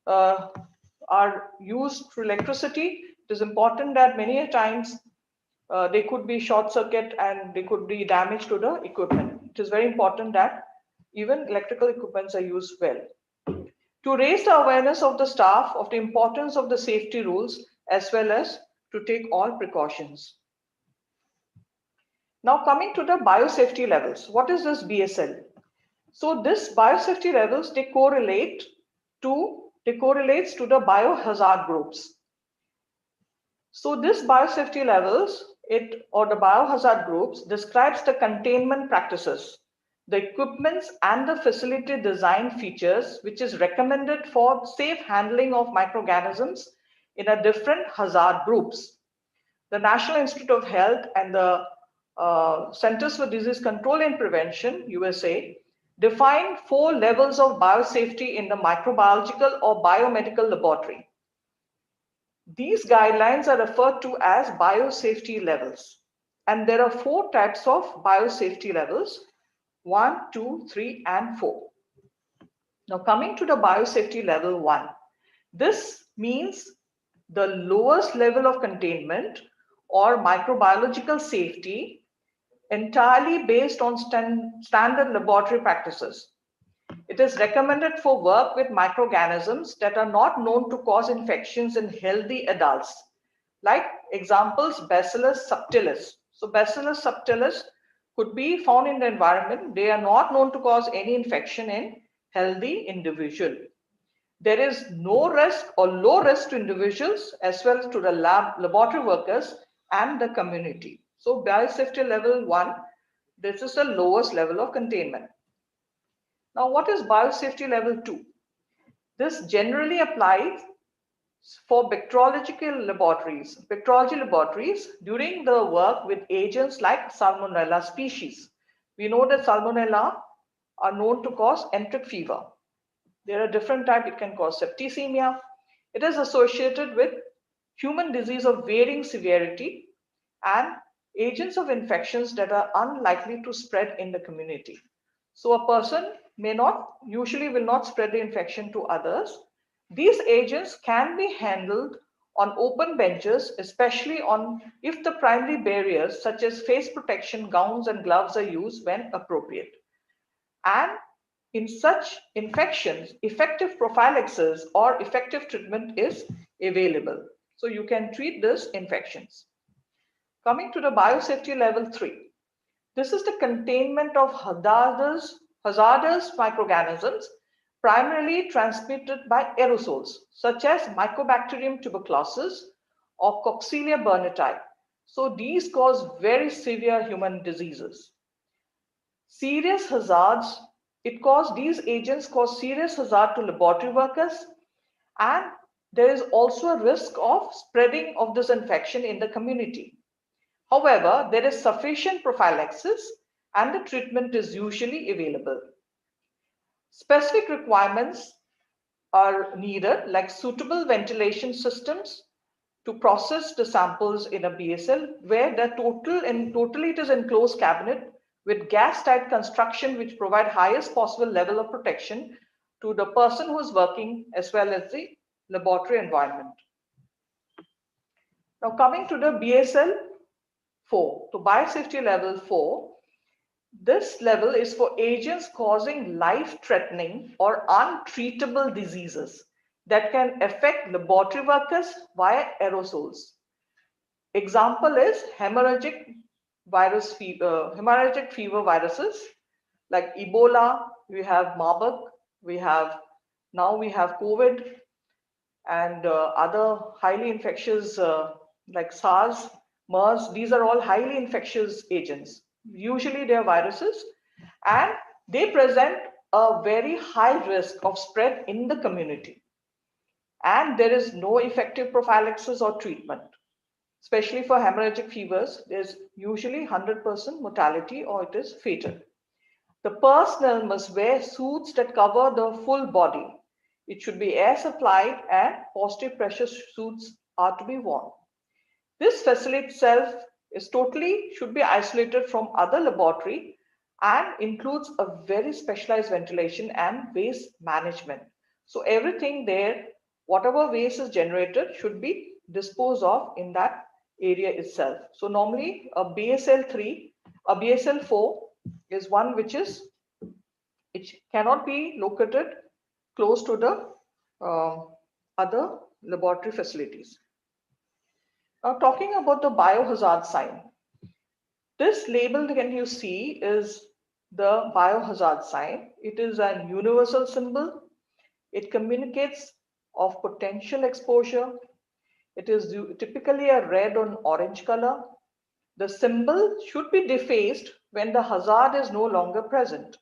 are used through electricity, it is important that many a times they could be short circuit and they could be damage to the equipment. It is very important that even electrical equipments are used well. To raise the awareness of the staff of the importance of the safety rules as well as to take all precautions. Now coming to the biosafety levels, what is this BSL? So this biosafety levels, they correlates to the biohazard groups. So this biosafety levels, the biohazard groups describes the containment practices, the equipments and the facility design features which is recommended for safe handling of microorganisms in a different hazard groups. The National Institute of Health and the Centers for Disease Control and Prevention, USA, define 4 levels of biosafety in the microbiological or biomedical laboratory. These guidelines are referred to as biosafety levels. And there are 4 types of biosafety levels, 1, 2, 3, and 4. Now coming to the biosafety level 1, this means the lowest level of containment or microbiological safety entirely based on standard laboratory practices. It is recommended for work with microorganisms that are not known to cause infections in healthy adults, like examples Bacillus subtilis. So Bacillus subtilis could be found in the environment. They are not known to cause any infection in healthy individual. There is no risk or low risk to individuals as well as to the laboratory workers and the community. So biosafety level 1, this is the lowest level of containment. Now, what is biosafety level 2? This generally applies for bacteriology laboratories during the work with agents like Salmonella species. We know that Salmonella are known to cause enteric fever. There are different types. It can cause septicemia. It is associated with human disease of varying severity and agents of infections that are unlikely to spread in the community. So a person usually will not spread the infection to others. These agents can be handled on open benches, especially if the primary barriers such as face protection, gowns and gloves are used when appropriate. And in such infections, effective prophylaxis or effective treatment is available. So you can treat these infections. Coming to the biosafety level 3. This is the containment of hazardous microorganisms primarily transmitted by aerosols such as Mycobacterium tuberculosis or Coxiella burnetii. So these cause very severe human diseases. Serious hazards, these agents cause serious hazard to laboratory workers, and there is also a risk of spreading of this infection in the community. However, there is sufficient prophylaxis and the treatment is usually available. Specific requirements are needed, like suitable ventilation systems to process the samples in a BSL, where totally it is enclosed cabinet with gas-tight construction, which provide highest possible level of protection to the person who is working as well as the laboratory environment. Now coming to the BSL 4, to biosafety level 4, this level is for agents causing life-threatening or untreatable diseases that can affect laboratory workers via aerosols. Example is hemorrhagic fever viruses like Ebola, we have Marburg, now we have COVID, and other highly infectious like SARS, MERS. These are all highly infectious agents. Usually they are viruses, and they present a very high risk of spread in the community. And there is no effective prophylaxis or treatment. Especially for hemorrhagic fevers, there's usually 100% mortality or it is fatal. The personnel must wear suits that cover the full body. It should be air supplied and positive pressure suits are to be worn. This facility itself is should be isolated from other laboratory and includes a very specialized ventilation and waste management. So everything there, whatever waste is generated, should be disposed of in that area itself. So normally a BSL-3, a BSL-4 is one which it cannot be located close to the other laboratory facilities. Now talking about the biohazard sign. This label can you see is the biohazard sign. It is a universal symbol. It communicates of potential exposure. It is typically a red or orange color. The symbol should be defaced when the hazard is no longer present.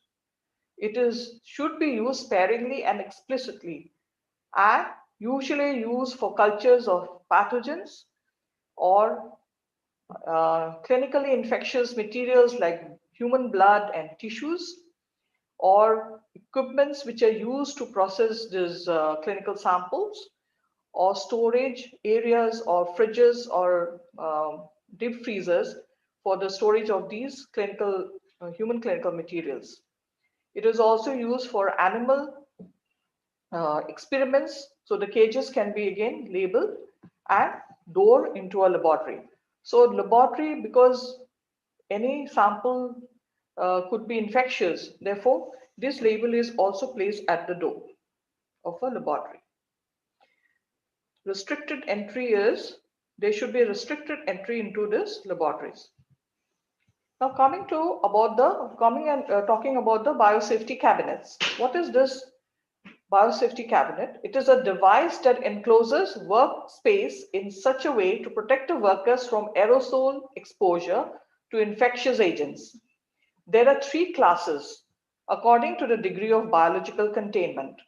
It should be used sparingly and explicitly, and usually used for cultures of pathogens or clinically infectious materials like human blood and tissues, or equipments which are used to process these clinical samples, or storage areas or fridges or deep freezers for the storage of these human clinical materials. It is also used for animal experiments, so the cages can be again labeled and door into a laboratory. So laboratory, because any sample could be infectious, therefore this label is also placed at the door of a laboratory. Restricted entry is, there should be restricted entry into this laboratories. Now talking about the biosafety cabinets. What is this biosafety cabinet? It is a device that encloses workspace in such a way to protect the workers from aerosol exposure to infectious agents. There are 3 classes according to the degree of biological containment.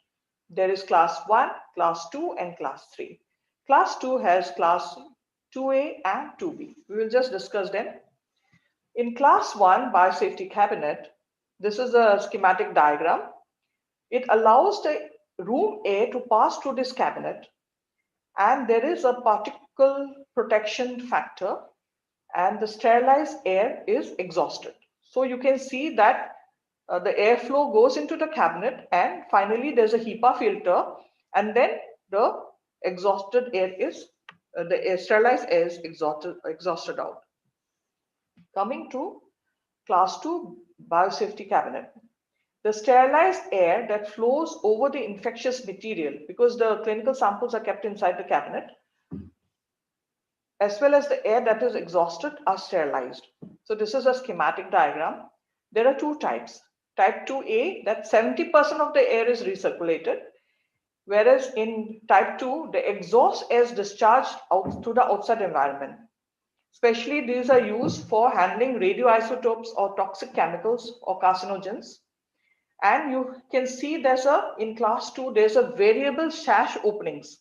There is class 1, class 2, and class 3. Class 2 has class 2A and 2B. We will just discuss them. In class 1 biosafety cabinet, this is a schematic diagram. It allows the room air to pass through this cabinet, and there is a particle protection factor, and the sterilized air is exhausted. So you can see that the airflow goes into the cabinet, and finally there's a HEPA filter, and then the exhausted air is sterilized air is exhausted out. Coming to class 2 biosafety cabinet. The sterilized air that flows over the infectious material, because the clinical samples are kept inside the cabinet, as well as the air that is exhausted are sterilized. So this is a schematic diagram. There are 2 types. Type 2A, that 70% of the air is recirculated, whereas in type 2, the exhaust air is discharged out to the outside environment. Especially these are used for handling radioisotopes or toxic chemicals or carcinogens. And you can see in class 2, there's a variable sash openings.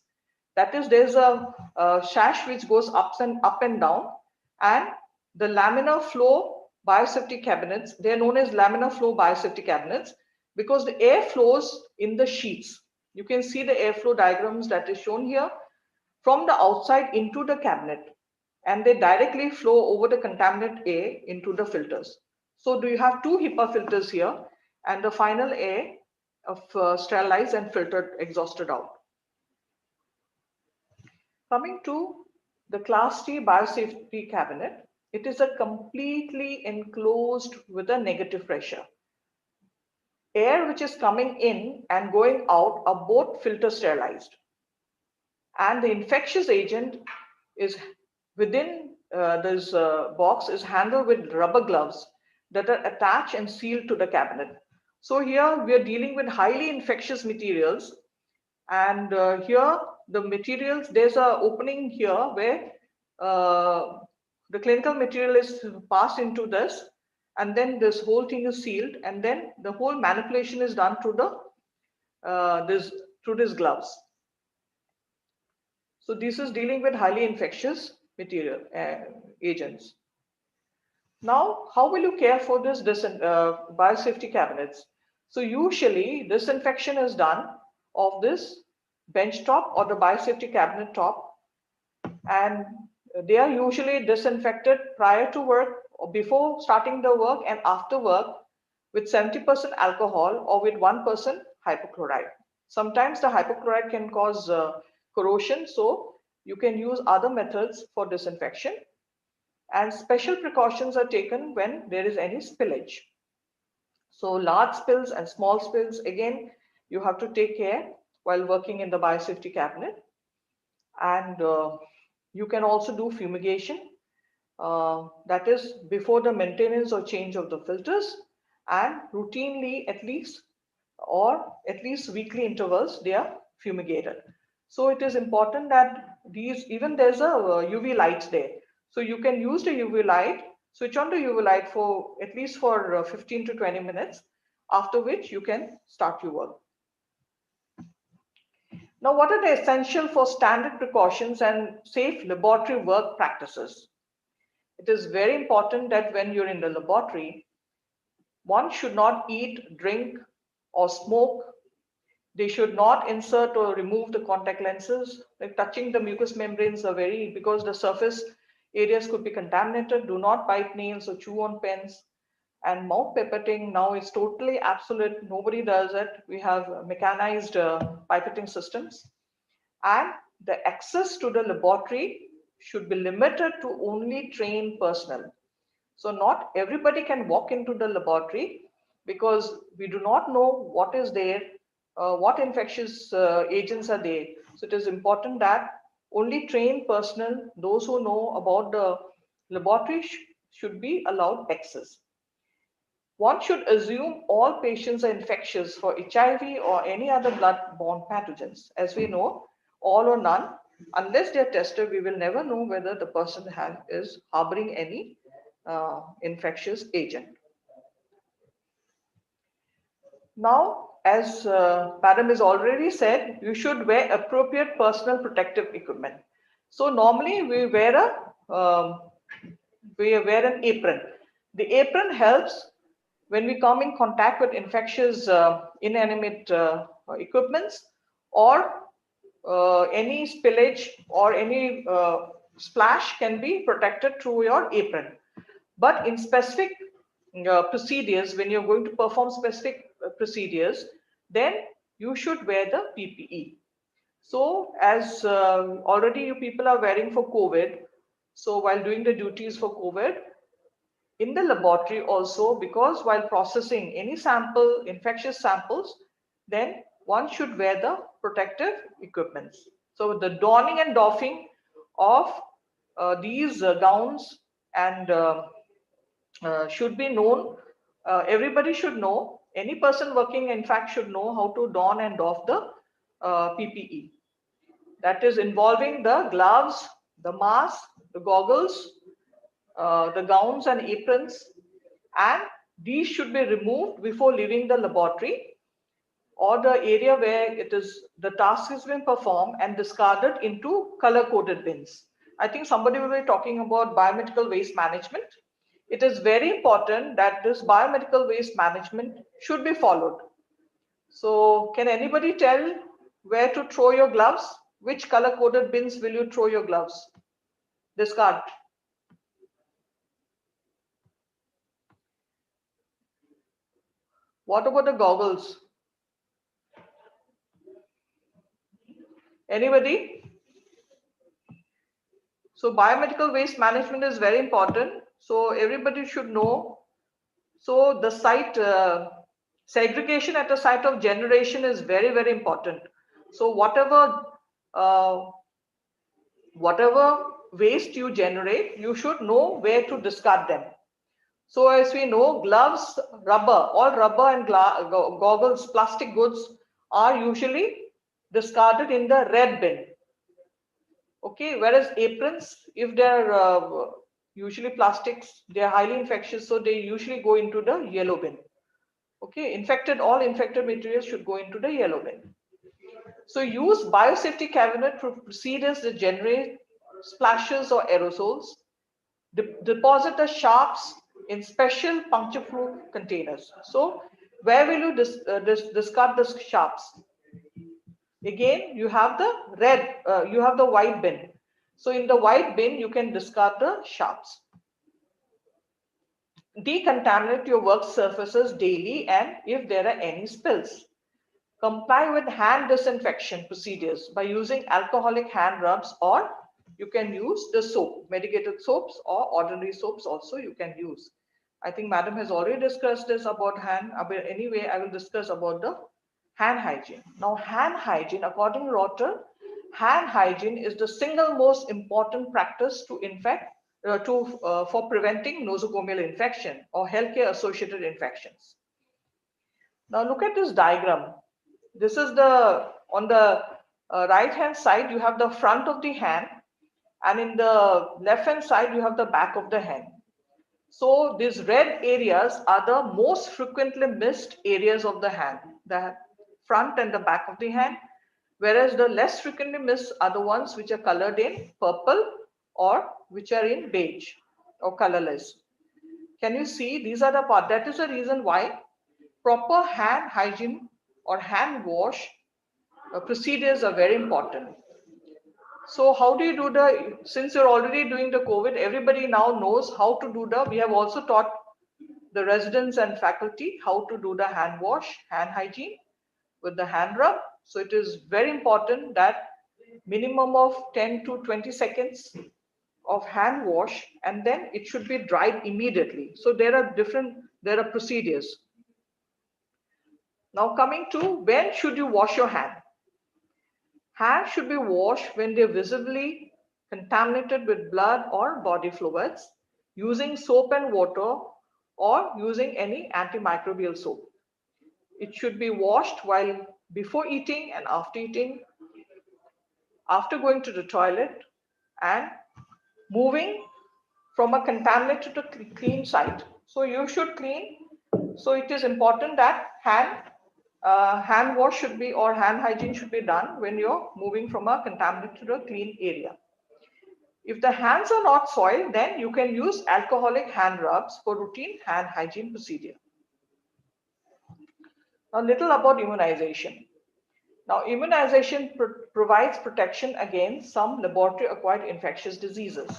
That is, there's a sash which goes up and down, and the laminar flow biosafety cabinets, they're known as laminar flow biosafety cabinets because the air flows in the sheets. You can see the airflow diagrams that is shown here from the outside into the cabinet, and they directly flow over the contaminant air into the filters. So do you have 2 HEPA filters here, and the final air of sterilized and filtered exhausted out. Coming to the class 3 biosafety cabinet, it is a completely enclosed with a negative pressure. Air which is coming in and going out are both filter sterilized, and the infectious agent is within this box is handled with rubber gloves that are attached and sealed to the cabinet. So here we are dealing with highly infectious materials, and here the materials, there's a opening here where the clinical material is passed into this, and then this whole thing is sealed, and then the whole manipulation is done through the through these gloves. So this is dealing with highly infectious material agents. Now, how will you care for this biosafety cabinets? So usually disinfection is done of this bench top or the biosafety cabinet top, and they are usually disinfected prior to work or before starting the work and after work with 70% alcohol or with 1% hypochlorite. Sometimes the hypochlorite can cause corrosion, so you can use other methods for disinfection. And special precautions are taken when there is any spillage. So large spills and small spills, again, you have to take care while working in the biosafety cabinet. And you can also do fumigation, that is before the maintenance or change of the filters, and routinely at least weekly intervals they are fumigated. So it is important that these, even there's a UV light there. So you can use the UV light, switch on the UV light for at least for 15 to 20 minutes, after which you can start your work. Now, what are the essential for standard precautions and safe laboratory work practices? It is very important that when you're in the laboratory, one should not eat, drink, or smoke. They should not insert or remove the contact lenses. Like touching the mucous membranes are because the surface areas could be contaminated. Do not bite nails or chew on pens. And mouth pipetting now is totally absolute. Nobody does it. We have mechanized pipetting systems. And the access to the laboratory should be limited to only trained personnel. So not everybody can walk into the laboratory because we do not know what is there, what infectious agents are there. So it is important that only trained personnel, those who know about the laboratory should be allowed access. One should assume all patients are infectious for HIV or any other blood-borne pathogens. As we know, all or none, unless they are tested, we will never know whether the person is harboring any infectious agent. Now, as Madam has already said, you should wear appropriate personal protective equipment. So normally we wear an apron. The apron helps when we come in contact with infectious inanimate equipments, or any spillage or any splash can be protected through your apron. But in specific procedures, when you're going to perform specific procedures, then you should wear the PPE. So as already you people are wearing for COVID, so while doing the duties for COVID, in the laboratory also, because while processing any sample, infectious samples, then one should wear the protective equipments. So the donning and doffing of these gowns and should be known. Everybody should know. Any person working, in fact, should know how to don and doff the PPE. That is involving the gloves, the mask, the goggles, the gowns and aprons, and these should be removed before leaving the laboratory or the area where the task has been performed, and discarded into color-coded bins. I think somebody will be talking about biomedical waste management. It is very important that this biomedical waste management should be followed. So can anybody tell where to throw your gloves? Which color-coded bins will you throw your gloves? Discard. What about the goggles? Anybody? So biomedical waste management is very important. So everybody should know. So the site segregation at the site of generation is very, very important. So whatever waste you generate, you should know where to discard them. So as we know, gloves, rubber, all rubber and goggles, plastic goods are usually discarded in the red bin. Okay, whereas aprons, if they're usually plastics, they're highly infectious, so they usually go into the yellow bin. Okay, all infected materials should go into the yellow bin. So use biosafety cabinet procedures that generate splashes or aerosols. Deposit the sharps in special puncture-proof containers. So where will you discard the sharps? Again, you have the white bin. So in the white bin, you can discard the sharps. Decontaminate your work surfaces daily and if there are any spills. Comply with hand disinfection procedures by using alcoholic hand rubs, or you can use the soap, medicated soaps or ordinary soaps also you can use. I think Madam has already discussed this about hand, but anyway, I will discuss about the hand hygiene. Now, hand hygiene, according to Rotter, hand hygiene is the single most important practice to for preventing nosocomial infection or healthcare associated infections. Now look at this diagram. This is on the right hand side, you have the front of the hand, and in the left hand side, you have the back of the hand. So these red areas are the most frequently missed areas of the hand, the front and the back of the hand, whereas the less frequently missed are the ones which are colored in purple or which are in beige or colorless. Can you see these are the part? That is the reason why proper hand hygiene or hand wash procedures are very important. So how do you do since you're already doing the COVID, everybody now knows how to do we have also taught the residents and faculty how to do the hand wash, hand hygiene with the hand rub. So it is very important that minimum of 10 to 20 seconds of hand wash, and then it should be dried immediately. So there are procedures. Now coming to when should you wash your hand? Hands should be washed when they're visibly contaminated with blood or body fluids, using soap and water or using any antimicrobial soap. It should be washed before eating and after eating, after going to the toilet, and moving from a contaminated to clean site. So you should clean. So it is important that hand wash should be, or hand hygiene should be done when you're moving from a contaminated to a clean area. If the hands are not soiled, then you can use alcoholic hand rubs for routine hand hygiene procedure. Now, little about immunization. Now, immunization provides protection against some laboratory-acquired infectious diseases.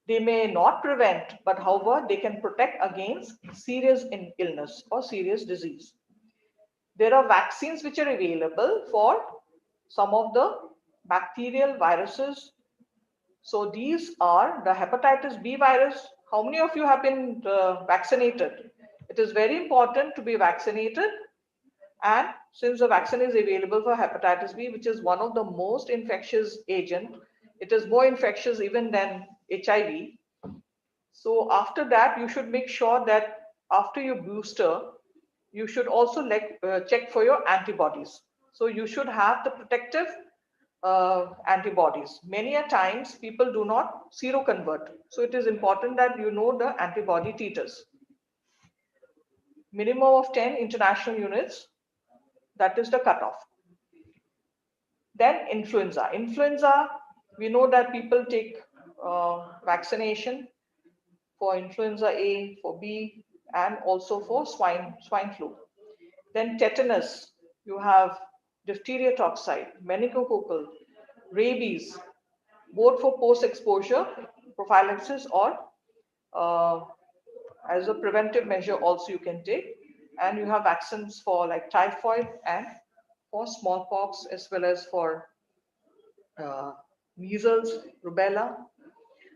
They may not prevent, but however, they can protect against serious illness or serious disease. There are vaccines which are available for some of the bacterial viruses. So these are the hepatitis B virus. How many of you have been vaccinated? It is very important to be vaccinated. And since the vaccine is available for hepatitis B, which is one of the most infectious agent, it is more infectious even than HIV. So after that, you should make sure that after your booster, you should also check for your antibodies. So you should have the protective antibodies. Many a times people do not seroconvert. So it is important that you know the antibody titers. Minimum of 10 international units, that is the cutoff. Then influenza. Influenza, we know that people take vaccination for influenza A, for B, and also for swine flu. Then tetanus, you have diphtheria toxoid, meningococcal, rabies, both for post-exposure prophylaxis or as a preventive measure also you can take. And you have vaccines for like typhoid and for smallpox, as well as for measles, rubella.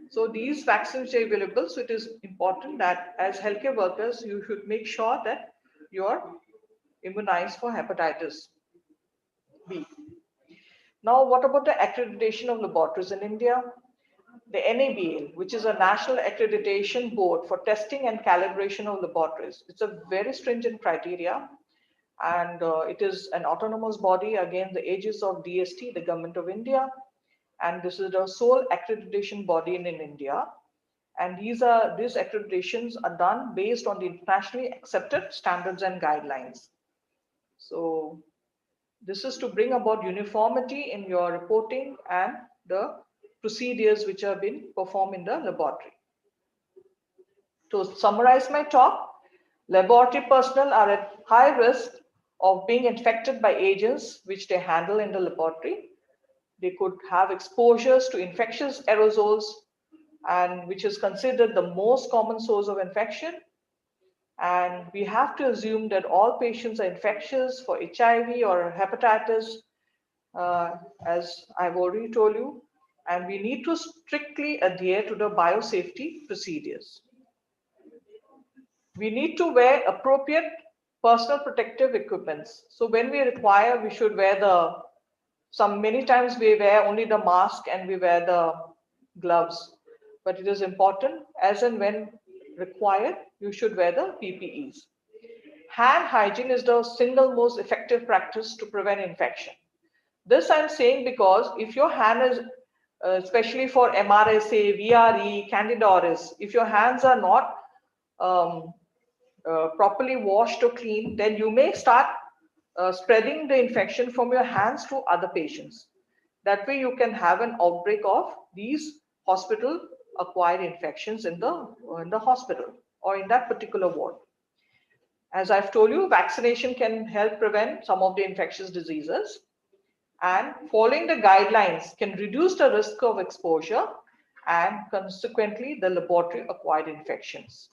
So these vaccines are available. So it is important that as healthcare workers, you should make sure that you're immunized for hepatitis B. Now, what about the accreditation of laboratories in India? The NABL, which is a national accreditation board for testing and calibration of laboratories. It's a very stringent criteria, and it is an autonomous body against the aegis of DST, the Government of India. and this is the sole accreditation body in India. And these accreditations are done based on the internationally accepted standards and guidelines. So this is to bring about uniformity in your reporting and the procedures which have been performed in the laboratory. To summarize my talk, laboratory personnel are at high risk of being infected by agents which they handle in the laboratory. They could have exposures to infectious aerosols, and which is considered the most common source of infection. And we have to assume that all patients are infectious for HIV or hepatitis, as I've already told you, and we need to strictly adhere to the biosafety procedures. We need to wear appropriate personal protective equipments. So when we require, we should wear many times we wear only the mask and we wear the gloves. But it is important, as and when required, you should wear the PPEs. Hand hygiene is the single most effective practice to prevent infection. This I'm saying because if your hand is, especially for MRSA, VRE, Candida auris, if your hands are not properly washed or clean, then you may start spreading the infection from your hands to other patients. That way you can have an outbreak of these hospital acquired infections in the hospital or in that particular ward. As I've told you, vaccination can help prevent some of the infectious diseases, and following the guidelines can reduce the risk of exposure and consequently the laboratory acquired infections.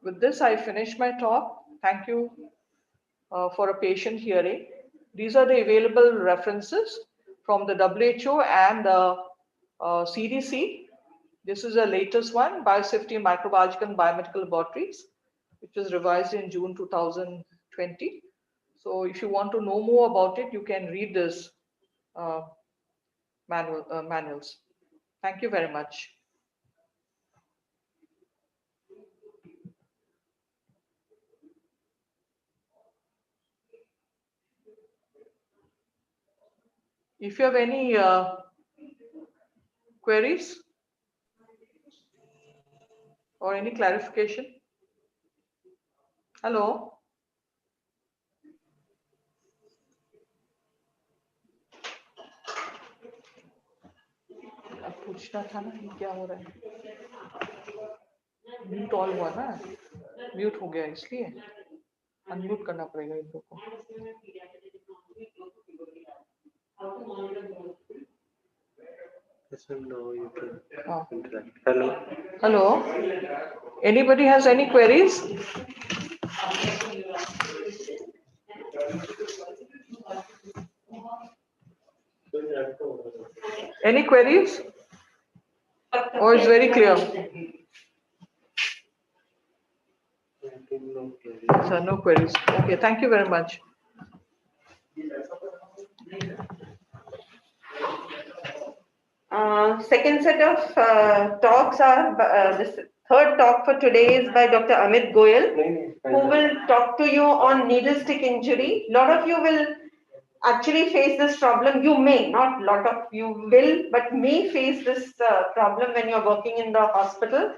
With this, I finish my talk. Thank you for a patient hearing. These are the available references from the WHO and the CDC. This is the latest one, Biosafety Microbiological and Biomedical Laboratories, which was revised in June 2020. So if you want to know more about it, you can read this manuals. Thank you very much. If you have any queries or any clarification. Hello. पूछना था ना ये क्या हो रहा है, mute all हुआ ना, म्यूट हो गया इसलिए अनम्यूट करना पड़ेगा इन लोगों को.
Now you can interact. Hello.
Hello. Anybody has any queries? Any queries? Or it's very clear? So no queries. Okay, thank you very much.
Second set of talks are, this third talk for today is by Dr. Amit Goyal, who will talk to you on needle stick injury. A lot of you will actually face this problem. You may, not lot of you will, but may face this problem when you're working in the hospital,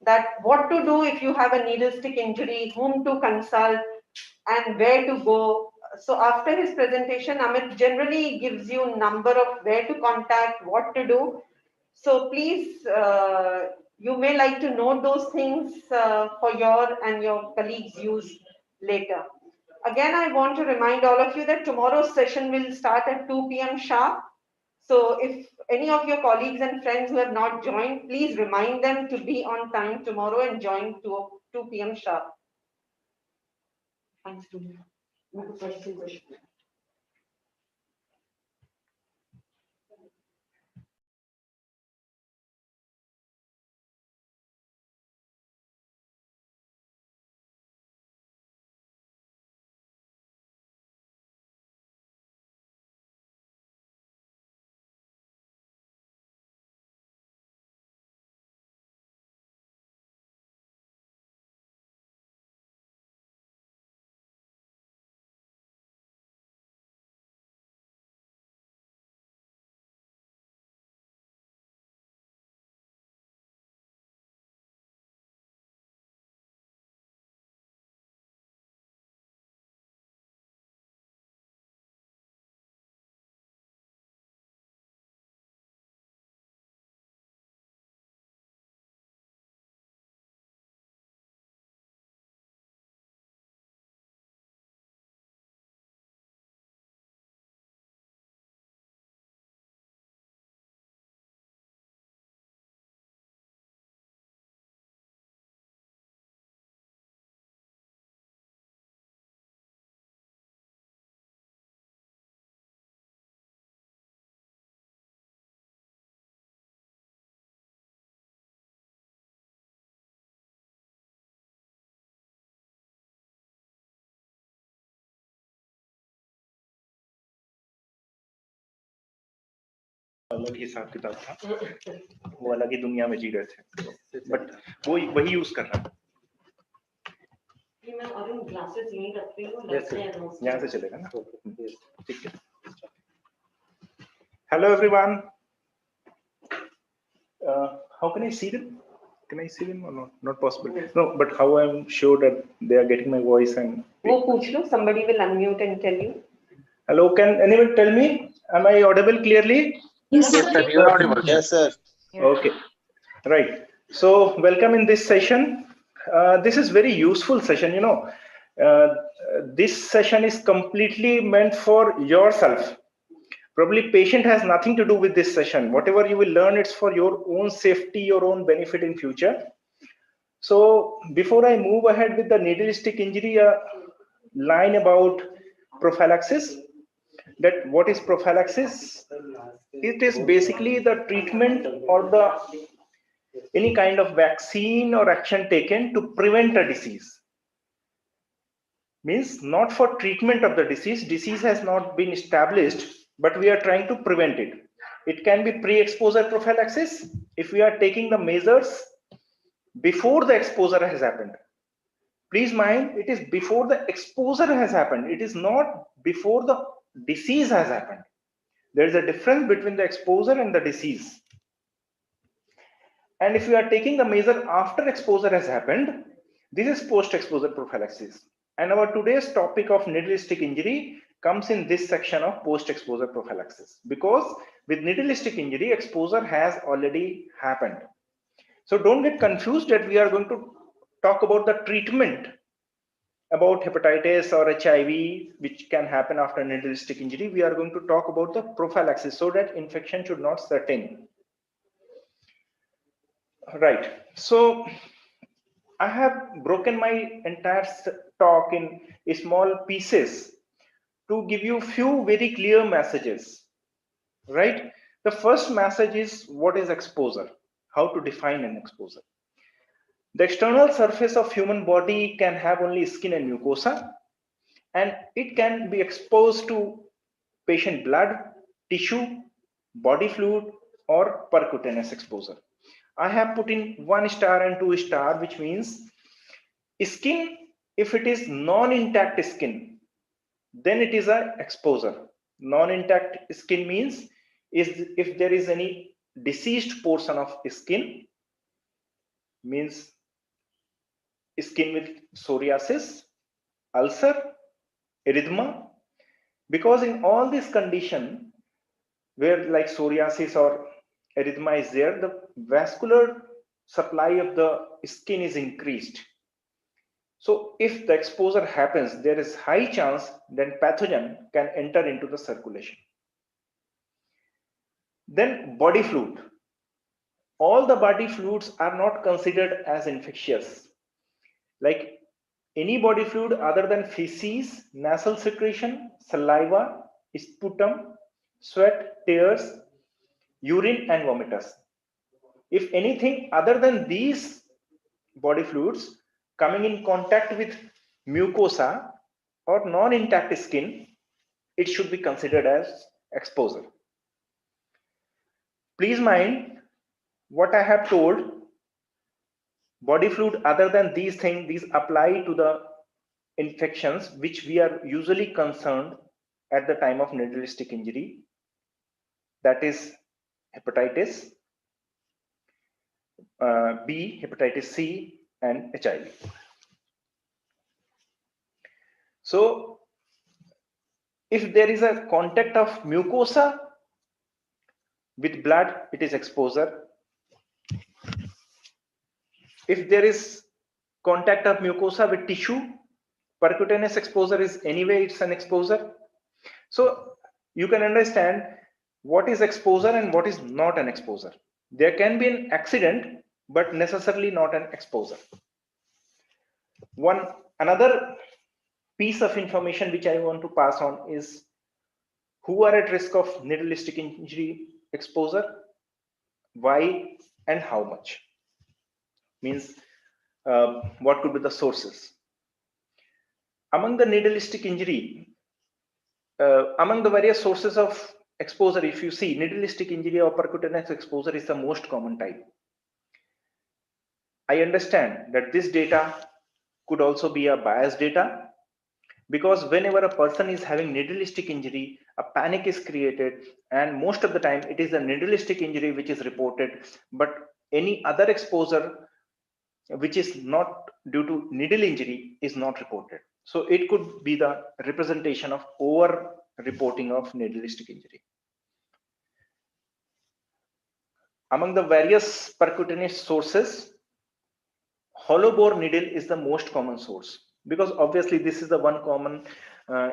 that what to do if you have a needle stick injury, whom to consult and where to go. So after his presentation, Amit generally gives you number of where to contact, what to do. So please, you may like to note those things for your and your colleagues' use later. Again, I want to remind all of you that tomorrow's session will start at 2 p.m. sharp. So if any of your colleagues and friends who have not joined, please remind them to be on time tomorrow and join 2 p.m. sharp. Thanks, Julia.
अलग हिसाब किताब था, वो अलग ही दुनिया में जी रहे थे, बट वो वही यूज कर रहा था। यहाँ से चलेगा ना, ठीक है। Hello everyone. How can I see them? Can I see them or not? Not possible. No, but how I'm sure that they are getting my voice and.
वो पूछ लो, somebody will unmute and tell you.
Hello, can anyone tell me? Am I audible clearly?
Yes, sir. You are audible. Yes, sir.
Okay, right. So welcome in this session. This is very useful session. You know, this session is completely meant for yourself. Probably patient has nothing to do with this session. Whatever you will learn, it's for your own safety, your own benefit in future. So before I move ahead with the needle-stick injury, a line about prophylaxis. That what is prophylaxis? It is basically the treatment or the any kind of vaccine or action taken to prevent a disease. Means not for treatment of the disease. Disease has not been established, but we are trying to prevent it. It can be pre-exposure prophylaxis if we are taking the measures before the exposure has happened. Please mind, it is before the exposure has happened. It is not before the disease has happened. There is a difference between the exposure and the disease. And if we are taking the measure after exposure has happened, this is post-exposure prophylaxis. And our today's topic of needle-stick injury comes in this section of post-exposure prophylaxis, because with needle-stick injury, exposure has already happened. So don't get confused that we are going to talk about the treatment about hepatitis or HIV, which can happen after needle-stick injury. We are going to talk about the prophylaxis so that infection should not set in. Right. So I have broken my entire talk in small pieces to give you few very clear messages. Right. The first message is what is exposure? How to define an exposure? The external surface of human body can have only skin and mucosa, and it can be exposed to patient blood, tissue, body fluid, or percutaneous exposure. I have put in 1 star and 2 star, which means skin. If it is non-intact skin, then it is an exposure. Non-intact skin means if there is any deceased portion of skin, means skin with psoriasis, ulcer, erythema. Because in all this condition where like psoriasis or erythema is there, the vascular supply of the skin is increased. So if the exposure happens, there is high chance that pathogen can enter into the circulation. Then body fluid. All the body fluids are not considered as infectious. Like any body fluid other than feces, nasal secretion, saliva, sputum, sweat, tears, urine, and vomitus. If anything other than these body fluids coming in contact with mucosa or non-intact skin, it should be considered as exposure. Please mind what I have told. Body fluid other than these things, these apply to the infections which we are usually concerned at the time of needle-stick injury. That is hepatitis B, hepatitis C, and HIV. So if there is a contact of mucosa with blood, it is exposure. If there is contact of mucosa with tissue, percutaneous exposure is anyway, it's an exposure. So you can understand what is exposure and what is not an exposure. There can be an accident, but necessarily not an exposure. Another piece of information which I want to pass on is who are at risk of needle-stick injury exposure, why, and how much. Means what could be the sources. Among the needle-stick injury, among the various sources of exposure, if you see, needle-stick injury or percutaneous exposure is the most common type. I understand that this data could also be a biased data, because whenever a person is having needle-stick injury, a panic is created, and most of the time it is a needle-stick injury which is reported, but any other exposure which is not due to needle injury is not reported. So it could be the representation of over reporting of needle-stick injury. Among the various percutaneous sources, hollow bore needle is the most common source, because obviously this is the one common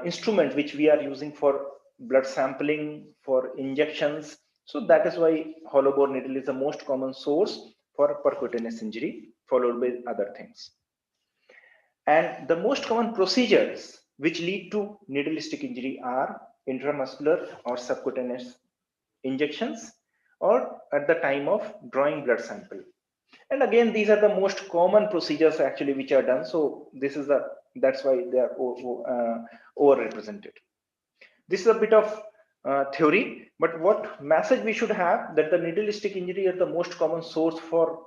instrument which we are using for blood sampling, for injections. So that is why hollow bore needle is the most common source for percutaneous injury, followed by other things. And the most common procedures which lead to needle-stick injury are intramuscular or subcutaneous injections, or at the time of drawing blood sample. And again, these are the most common procedures actually which are done. So this is that's why they are overrepresented. This is a bit of theory, but what message we should have, that the needle-stick injury is the most common source for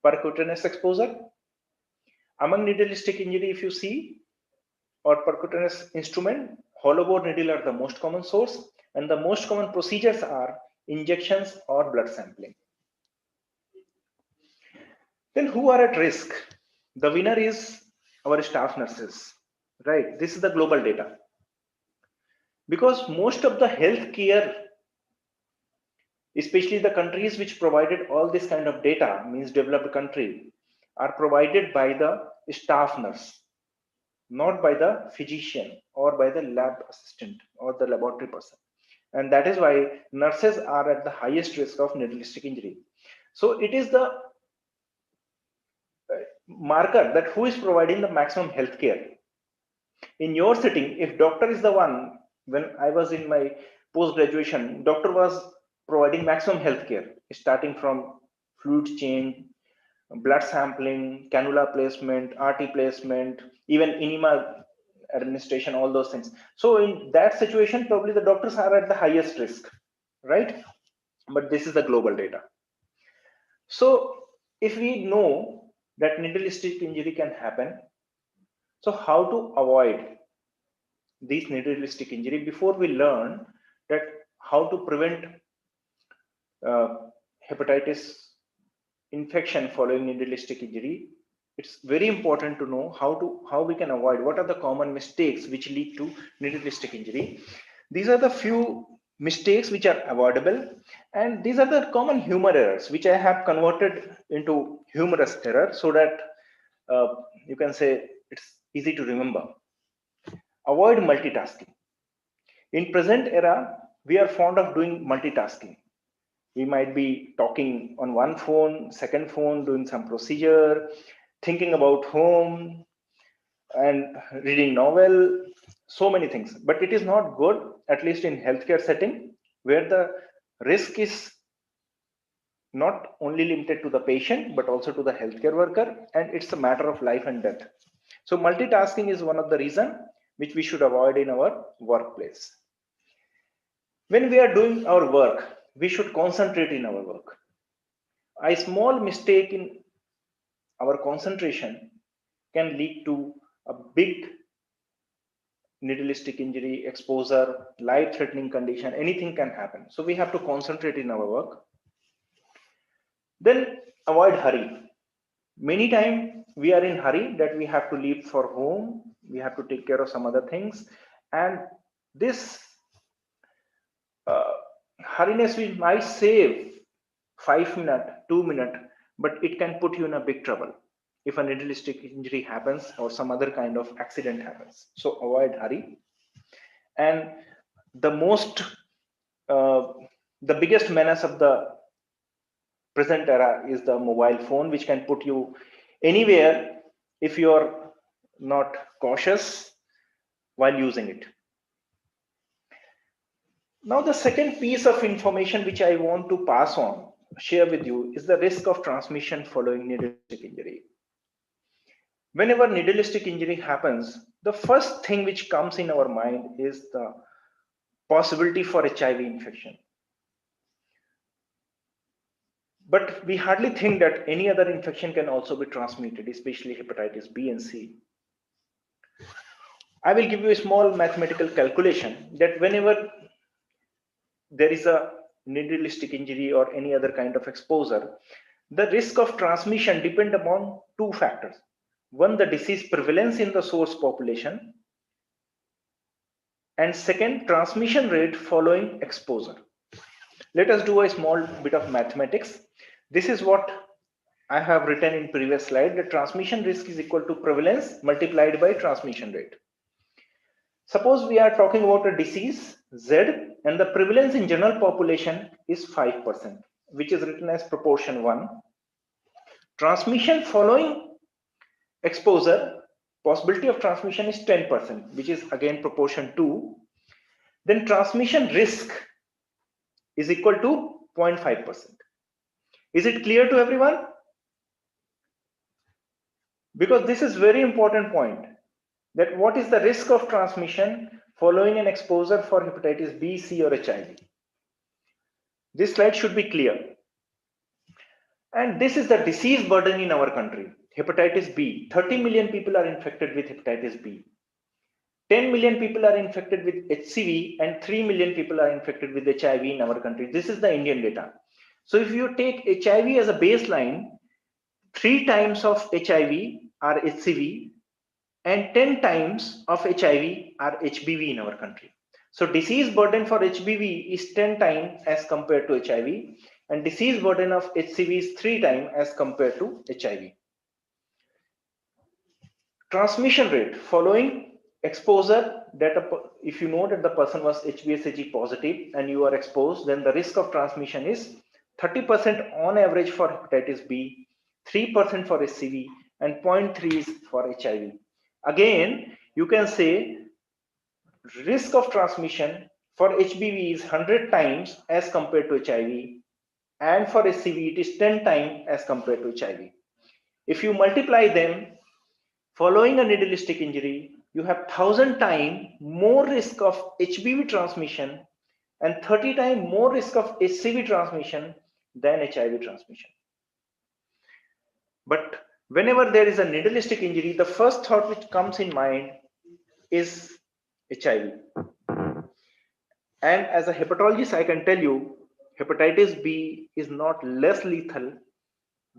percutaneous exposure. Among needle-stick injury, if you see, or percutaneous instrument, hollow bore needle are the most common source, and the most common procedures are injections or blood sampling. Then who are at risk? The winner is our staff nurses, right? This is the global data. Because most of the healthcare, especially the countries which provided all this kind of data, means developed country, are provided by the staff nurse, not by the physician or by the lab assistant or the laboratory person. And that is why nurses are at the highest risk of needle-stick injury. So it is the marker that who is providing the maximum health care. In your setting, if doctor is the one, when I was in my post-graduation, doctor was providing maximum health care, starting from fluid change, blood sampling, cannula placement, RT placement, even enema administration, all those things. So in that situation, probably the doctors are at the highest risk, right? But this is the global data. So if we know that needle-stick injury can happen, so how to avoid these needle-stick injury before we learn that how to prevent hepatitis infection following needle-stick injury? It's very important to know how we can avoid, what are the common mistakes which lead to needle-stick injury. These are the few mistakes which are avoidable, and these are the common humor errors which I have converted into humorous error, so that you can say it's easy to remember. Avoid multitasking. In present era, we are fond of doing multitasking. We might be talking on one phone, second phone, doing some procedure, thinking about home, and reading novel, so many things. But it is not good, at least in healthcare setting, where the risk is not only limited to the patient, but also to the healthcare worker, and it's a matter of life and death. So multitasking is one of the reasons which we should avoid in our workplace. When we are doing our work, we should concentrate in our work. A small mistake in our concentration can lead to a big needle-stick injury, exposure, life-threatening condition, anything can happen. So we have to concentrate in our work. Then avoid hurry. Many times we are in hurry that we have to leave for home, we have to take care of some other things, and this hurriness we might save 5 minutes, 2 minutes, but it can put you in a big trouble if a needle-stick injury happens or some other kind of accident happens. So avoid hurry. And the biggest menace of the present era is the mobile phone, which can put you anywhere if you are not cautious while using it. Now, the second piece of information which I want to share with you, is the risk of transmission following needle-stick injury. Whenever needle-stick injury happens, the first thing which comes in our mind is the possibility for HIV infection. But we hardly think that any other infection can also be transmitted, especially hepatitis B and C. I will give you a small mathematical calculation that whenever there is a needleistic injury or any other kind of exposure, the risk of transmission depends upon two factors. One, the disease prevalence in the source population, and second, transmission rate following exposure. Let us do a small bit of mathematics. This is what I have written in previous slide. The transmission risk is equal to prevalence multiplied by transmission rate. Suppose we are talking about a disease Z and the prevalence in general population is 5%, which is written as proportion 1. Transmission following exposure, possibility of transmission is 10%, which is again proportion 2. Then transmission risk is equal to 0.5%. Is it clear to everyone? Because this is very important point, that what is the risk of transmission following an exposure for hepatitis B, C or HIV. This slide should be clear. And this is the disease burden in our country. Hepatitis B, 30 million people are infected with hepatitis B. 10 million people are infected with HCV and 3 million people are infected with HIV in our country. This is the Indian data. So if you take HIV as a baseline, 3 times of HIV are HCV and 10 times of HIV are HBV in our country. So disease burden for HBV is 10 times as compared to HIV, and disease burden of HCV is 3 times as compared to HIV. Transmission rate following exposure, that if you know that the person was HBsAg positive and you are exposed, then the risk of transmission is 30% on average for hepatitis B, 3% for HCV, and 0.3 is for HIV. Again, you can say risk of transmission for HBV is 100 times as compared to HIV, and for HCV it is 10 times as compared to HIV. If you multiply them, following a needleistic injury, you have 1000 times more risk of HBV transmission and 30 times more risk of HCV transmission than HIV transmission. But whenever there is a needleistic injury, the first thought which comes in mind is HIV. And as a hepatologist, I can tell you, hepatitis B is not less lethal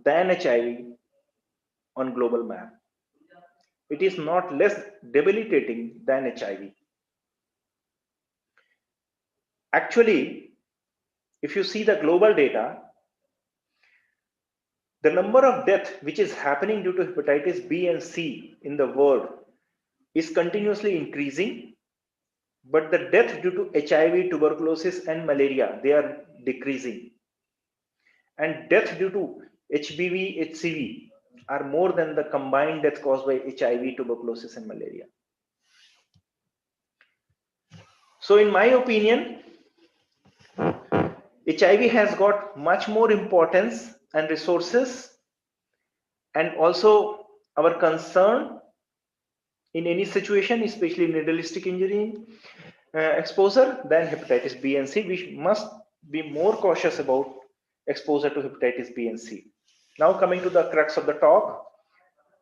than HIV on global map. It is not less debilitating than HIV. Actually, if you see the global data, the number of deaths which is happening due to hepatitis B and C in the world is continuously increasing, but the death due to HIV, tuberculosis and malaria, they are decreasing. And death due to HBV, HCV are more than the combined death caused by HIV, tuberculosis and malaria. So in my opinion, HIV has got much more importance and resources, and also our concern in any situation, especially needleistic injury exposure, than hepatitis B and C. We must be more cautious about exposure to hepatitis B and C. Now coming to the crux of the talk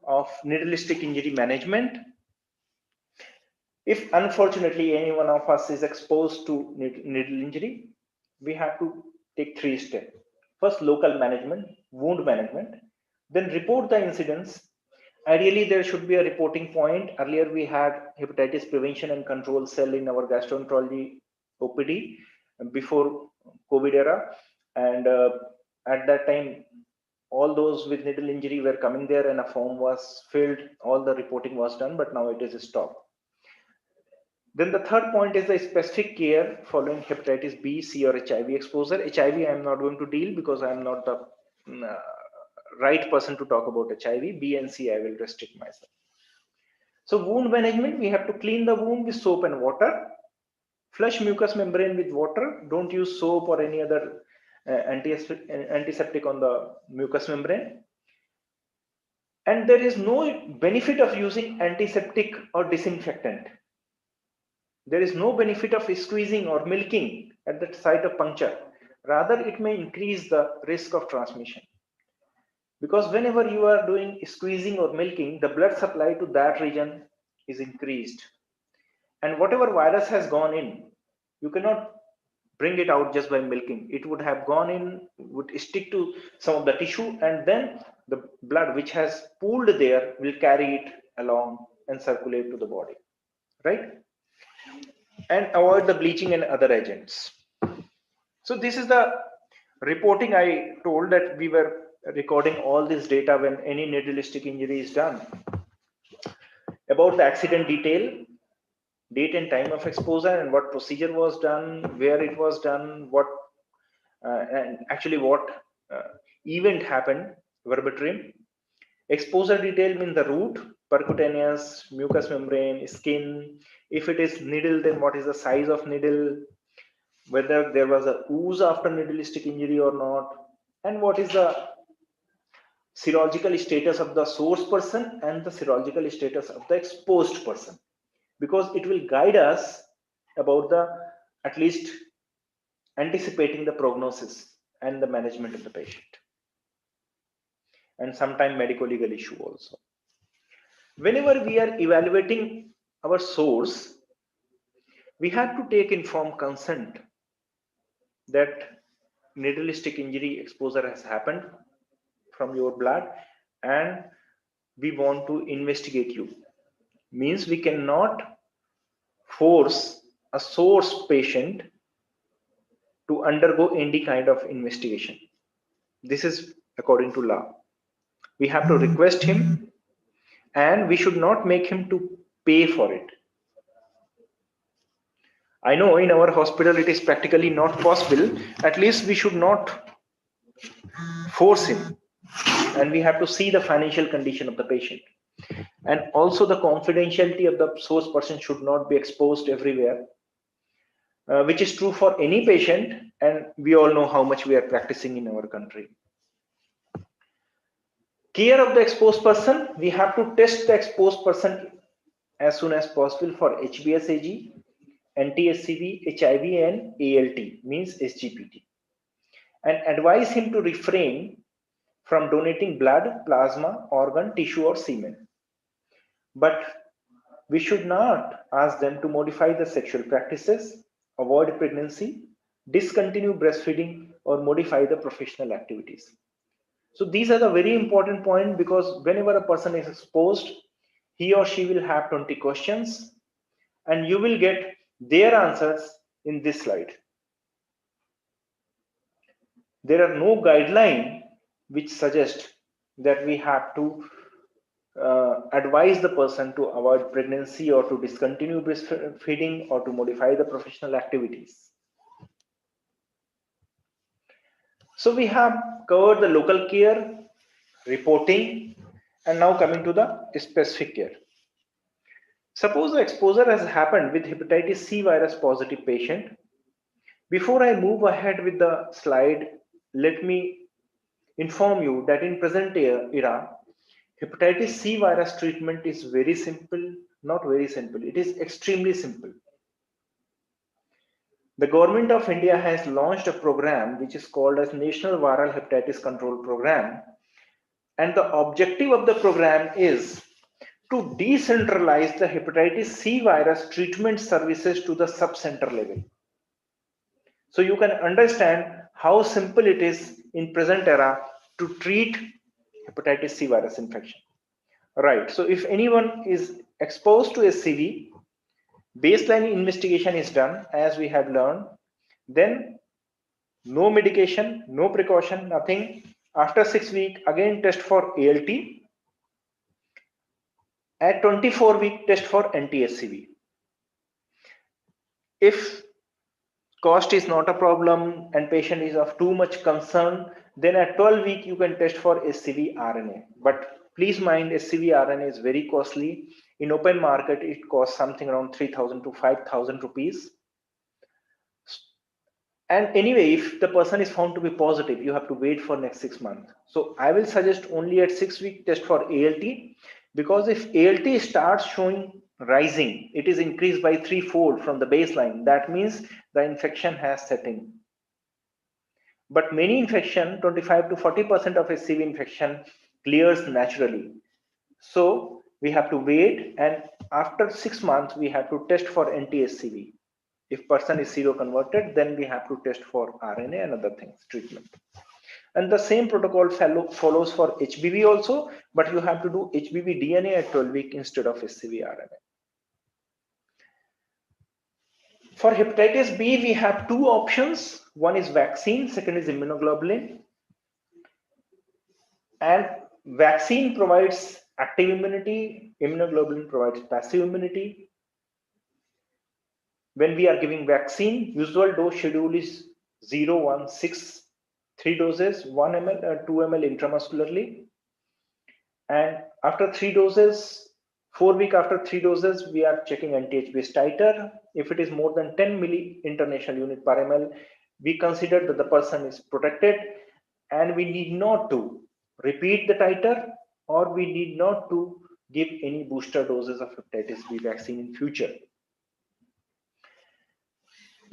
of needleistic injury management. If unfortunately any one of us is exposed to needle injury, we have to take 3 steps. First, local management, wound management, then report the incidents. Ideally, there should be a reporting point. Earlier, we had hepatitis prevention and control cell in our gastroenterology OPD before COVID era. And at that time, all those with needle injury were coming there and a form was filled. All the reporting was done, but now it is stopped. Then the third point is the specific care following hepatitis B, C or HIV exposure. HIV I am not going to deal because I am not the right person to talk about HIV. B and C I will restrict myself. So wound management, we have to clean the wound with soap and water. Flush mucous membrane with water. Don't use soap or any other antiseptic on the mucous membrane. And there is no benefit of using antiseptic or disinfectant. There is no benefit of squeezing or milking at the site of puncture. Rather, it may increase the risk of transmission. Because whenever you are doing squeezing or milking, the blood supply to that region is increased. And whatever virus has gone in, you cannot bring it out just by milking. It would have gone in, would stick to some of the tissue, and then the blood which has pooled there will carry it along and circulate to the body, right? And avoid the bleaching and other agents. So this is the reporting I told that we were recording all this data when any needleistic injury is done. About the accident detail, date and time of exposure and what procedure was done, where it was done, what and actually what event happened, verbatim. Exposure detail means the route, percutaneous, mucous membrane, skin. If it is needle, then what is the size of needle, whether there was a ooze after needleistic injury or not, and what is the serological status of the source person and the serological status of the exposed person, because it will guide us about the at least anticipating the prognosis and the management of the patient, and sometimes medical legal issue also. Whenever we are evaluating our source, we have to take informed consent that needleistic injury exposure has happened from your blood and we want to investigate you. Means we cannot force a source patient to undergo any kind of investigation. This is according to law. We have to request him and we should not make him to pay for it. I know in our hospital it is practically not possible. At least we should not force him, and we have to see the financial condition of the patient. And also the confidentiality of the source person should not be exposed everywhere, which is true for any patient, and we all know how much we are practicing in our country. Care of the exposed person, we have to test the exposed person as soon as possible for HBsAg, NTSCV, HIV and ALT, means SGPT, and advise him to refrain from donating blood, plasma, organ, tissue or semen. But we should not ask them to modify the sexual practices, avoid pregnancy, discontinue breastfeeding or modify the professional activities. So these are the very important points, because whenever a person is exposed, he or she will have 20 questions and you will get their answers in this slide. There are no guidelines which suggest that we have to advise the person to avoid pregnancy or to discontinue breastfeeding or to modify the professional activities. So we have covered the local care, reporting, and now coming to the specific care. Suppose the exposure has happened with hepatitis C virus positive patient. Before I move ahead with the slide, let me inform you that in present era, hepatitis C virus treatment is very simple, not very simple, it is extremely simple. The government of India has launched a program which is called as National Viral Hepatitis Control Program. And the objective of the program is to decentralize the hepatitis C virus treatment services to the sub-center level. So you can understand how simple it is in present era to treat hepatitis C virus infection. Right, so if anyone is exposed to SCV, baseline investigation is done as we have learned, then no medication, no precaution, nothing. After 6 weeks, again test for ALT. At 24-week, test for NTSCV. If cost is not a problem and patient is of too much concern, then at 12-week you can test for SCV RNA. But please mind, SCV RNA is very costly. In open market, it costs something around 3,000 to 5,000 rupees. And anyway, if the person is found to be positive, you have to wait for next 6 months. So I will suggest only at 6 week test for ALT. Because if ALT starts showing rising, it is increased by 3-fold from the baseline. That means the infection has set in. But many infection, 25 to 40% of HCV infection clears naturally. So we have to wait, and after 6 months, we have to test for anti-HCV. If person is seroconverted, then we have to test for RNA and other things, treatment. And the same protocol follows for HBV also, but you have to do HBV DNA at 12 weeks instead of HCV RNA. For hepatitis B, we have two options. One is vaccine, second is immunoglobulin. And vaccine provides active immunity, immunoglobulin provides passive immunity. When we are giving vaccine, usual dose schedule is 0, 1, 6, 3 doses, 1 ml or 2 ml intramuscularly. And after 3 doses, 4 weeks after 3 doses, we are checking anti-H-based titer. If it is more than 10 milli international unit per ml, we consider that the person is protected, and we need not to repeat the titer, or we need not to give any booster doses of hepatitis B vaccine in future.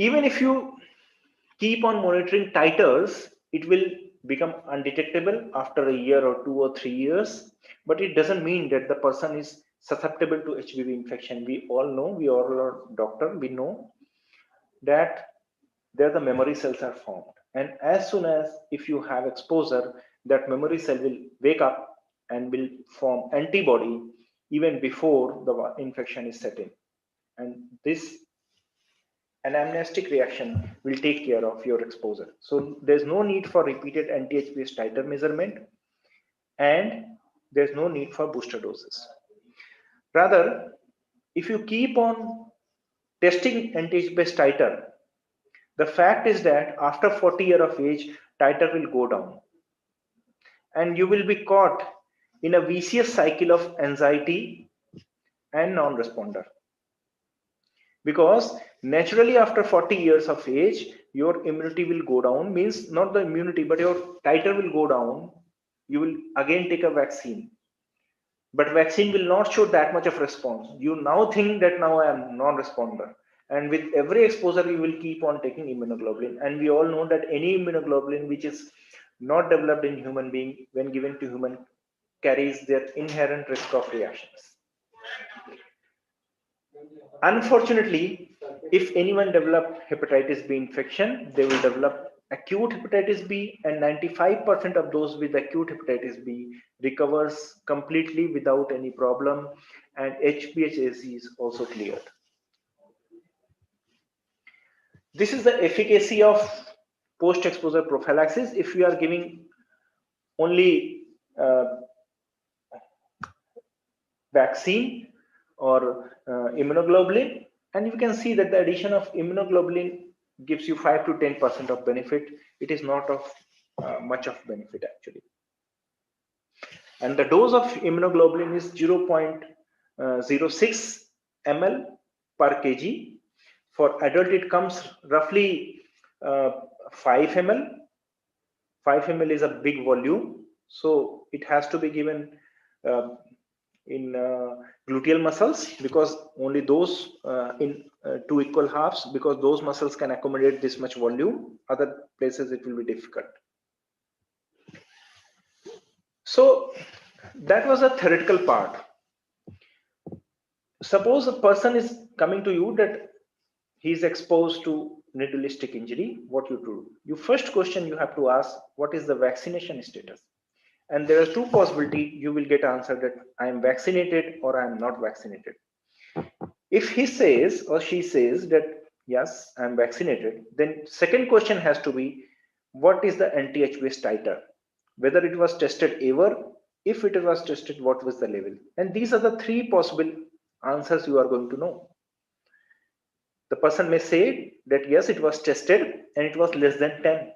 Even if you keep on monitoring titers, it will become undetectable after a year or 2 or 3 years, but it doesn't mean that the person is susceptible to HBV infection. We all know, we all are doctor, we know that there the memory cells are formed, and as soon as if you have exposure, that memory cell will wake up and will form antibody even before the infection is set in, and this anamnestic reaction will take care of your exposure. So there's no need for repeated anti-H-based titer measurement, and there's no need for booster doses. Rather, if you keep on testing anti-H-based titer, the fact is that after 40 years of age, titer will go down, and you will be caught in a vicious cycle of anxiety and non-responder. Because naturally after 40 years of age, your immunity will go down, means not the immunity, but your titer will go down. You will again take a vaccine, but vaccine will not show that much of response. You now think that now I am non-responder, and with every exposure you will keep on taking immunoglobulin, and we all know that any immunoglobulin which is not developed in human being, when given to human, carries their inherent risk of reactions. Unfortunately, if anyone develops hepatitis B infection, they will develop acute hepatitis B, and 95% of those with acute hepatitis B recovers completely without any problem, and HbA1c is also cleared. This is the efficacy of post-exposure prophylaxis. If we are giving only vaccine or immunoglobulin, and you can see that the addition of immunoglobulin gives you 5 to 10% of benefit. It is not of much of benefit actually. And the dose of immunoglobulin is 0.06 ml per kg. For adult, it comes roughly 5 ml. 5 ml is a big volume, so it has to be given in gluteal muscles, because only those in 2 equal halves, because those muscles can accommodate this much volume. Other places it will be difficult. So that was a theoretical part. Suppose a person is coming to you that he is exposed to needle-stick injury. What you do? You first question you have to ask, what is the vaccination status? And there are two possibilities. You will get answered that I am vaccinated or I am not vaccinated. If he says or she says that yes, I am vaccinated, then second question has to be, what is the anti-H-based titer? Whether it was tested ever, if it was tested, what was the level? And these are the three possible answers you are going to know. The person may say that yes, it was tested and it was less than 10.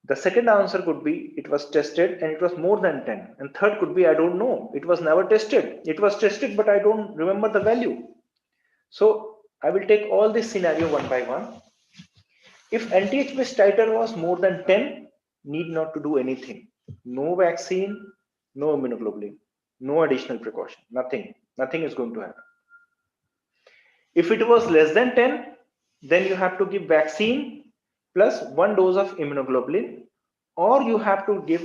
The second answer could be it was tested and it was more than 10. And third could be I don't know. It was never tested. It was tested, but I don't remember the value. So I will take all this scenario one by one. If anti-H-based titer was more than 10, need not to do anything. No vaccine, no immunoglobulin. No additional precaution, nothing is going to happen. If it was less than 10, then you have to give vaccine plus 1 dose of immunoglobulin, or you have to give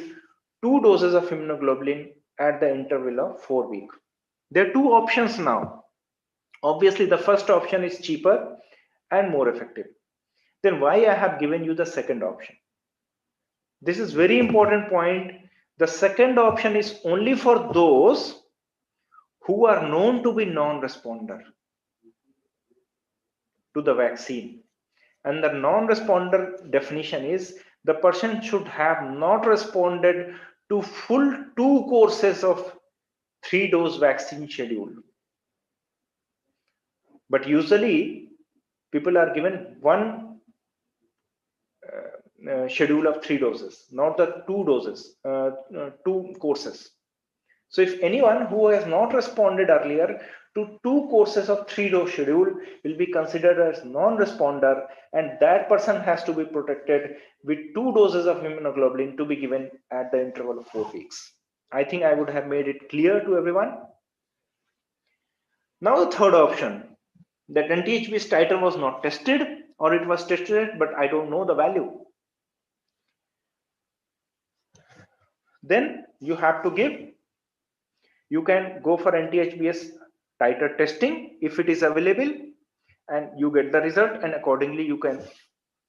2 doses of immunoglobulin at the interval of 4 weeks. There are 2 options now. Obviously, the first option is cheaper and more effective. Then why I have given you the second option? This is very important point. The second option is only for those who are known to be non-responder to the vaccine. And the non-responder definition is the person should have not responded to full 2 courses of 3-dose vaccine schedule. But usually people are given one schedule of 3 doses, not the 2 doses, 2 courses. So if anyone who has not responded earlier to 2 courses of 3-dose schedule will be considered as non-responder, and that person has to be protected with 2 doses of immunoglobulin to be given at the interval of 4 weeks. I think I would have made it clear to everyone. Now the third option, that anti-HBs titer was not tested, or it was tested but I don't know the value. Then you have to give, you can go for anti-HBs titer testing if it is available, and you get the result, and accordingly you can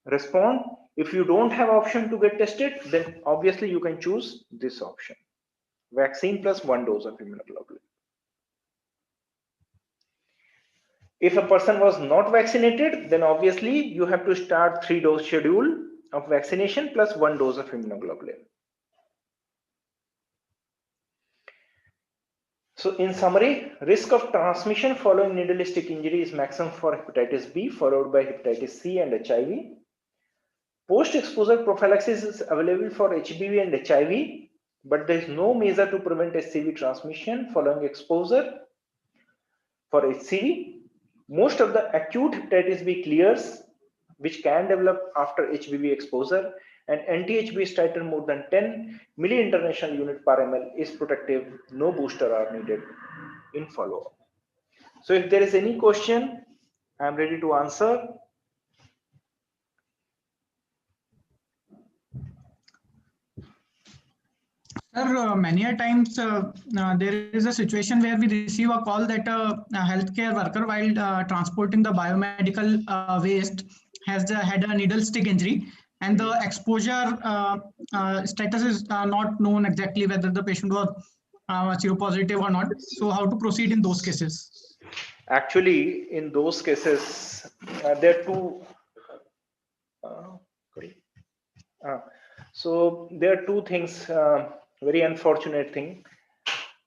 respond. If you don't have option to get tested, then obviously you can choose this option, vaccine plus 1 dose of immunoglobulin. If a person was not vaccinated, then obviously you have to start 3-dose schedule of vaccination plus 1 dose of immunoglobulin. So in summary, risk of transmission following needle stick injury is maximum for hepatitis B, followed by hepatitis C and HIV. Post-exposure prophylaxis is available for HBV and HIV, but there is no measure to prevent HCV transmission following exposure. For HCV, most of the acute hepatitis B clears, which can develop after HBV exposure, and anti-HB titer more than 10 milli-international unit per ml is protective. No booster are needed in follow-up. So if there is any question, I am ready to answer.
Sir, many a times there is a situation where we receive a call that a healthcare worker, while transporting the biomedical waste, has had a needle stick injury, and the exposure status is not known exactly whether the patient was seropositive or not. So how to proceed in those cases?
Actually, in those cases, there are two. So there are 2 things. Very unfortunate thing.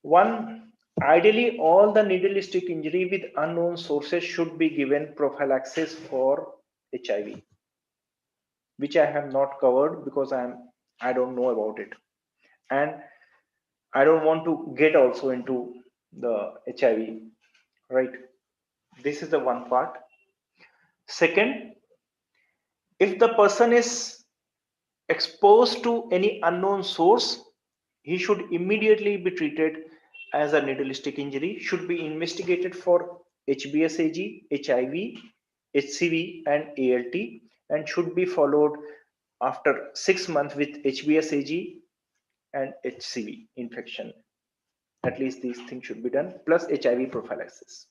One, ideally, all the needle stick injury with unknown sources should be given prophylaxis for HIV, which I have not covered because I don't know about it, and I don't want to get also into the HIV, right? This is the one part. Second, if the person is exposed to any unknown source, he should immediately be treated as a needle stick injury, should be investigated for HBsAg, HIV, HCV and ALT, and should be followed after 6 months with HBsAg and HCV infection. At least these things should be done, plus HIV prophylaxis.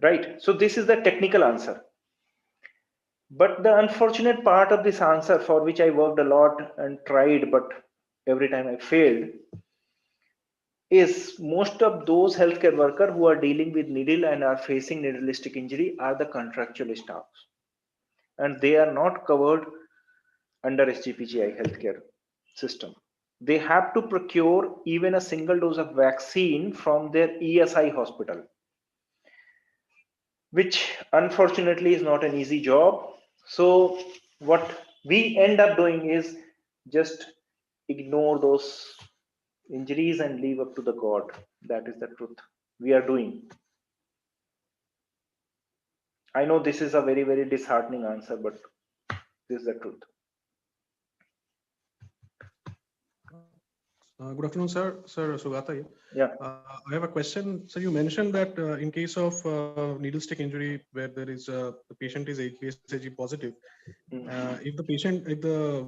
Right, so this is the technical answer. But the unfortunate part of this answer, for which I worked a lot and tried, but every time I failed, is most of those healthcare workers who are dealing with needle and are facing needle stick injury are the contractual staffs, and they are not covered under SGPGI healthcare system. They have to procure even a single dose of vaccine from their ESI hospital, which unfortunately is not an easy job. So what we end up doing is just ignore those injuries and leave up to the God. That is the truth we are doing. I know this is a very, very disheartening answer, but this is the truth.
Good afternoon, sir. Sir Sugata here.
Yeah.
I have a question. So you mentioned that in case of needle stick injury where there is the patient is HBsAg positive, if the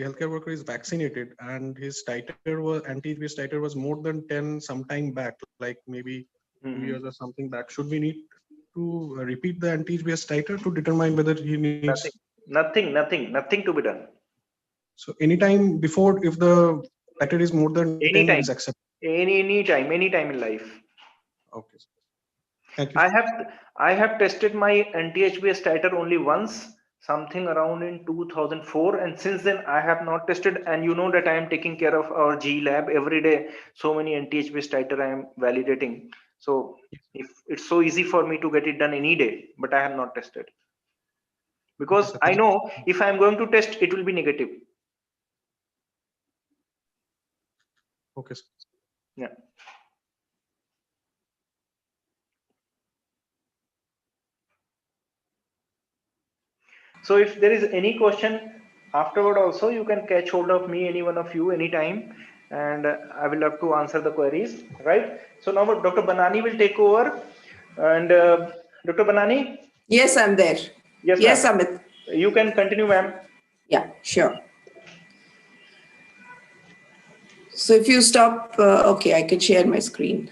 healthcare worker is vaccinated and his titer was anti-HBs titer was more than 10 sometime back, like maybe 2 years or something back, should we need to repeat the anti-HBs titer to determine whether he needs?
Nothing to be done.
So anytime before, if the titer is more than 10, it is accepted.
Anytime in life.
Okay. Thank you.
I have tested my anti-HBs titer only once, something around in 2004, and since then I have not tested. And you know that I am taking care of our G lab every day. So many anti-HBs titer I am validating. So if it's so easy for me to get it done any day, but I have not tested because I know if I am going to test, it will be negative.
Okay, sir.
Yeah. So if there is any question afterward also, you can catch hold of me, any one of you, anytime, and I will love to answer the queries, right? So now Dr. Banani will take over. And Dr. Banani?
Yes, I'm there. Yes, Amit.
You can continue, ma'am.
Yeah, sure. So if you stop, okay, I can share my screen.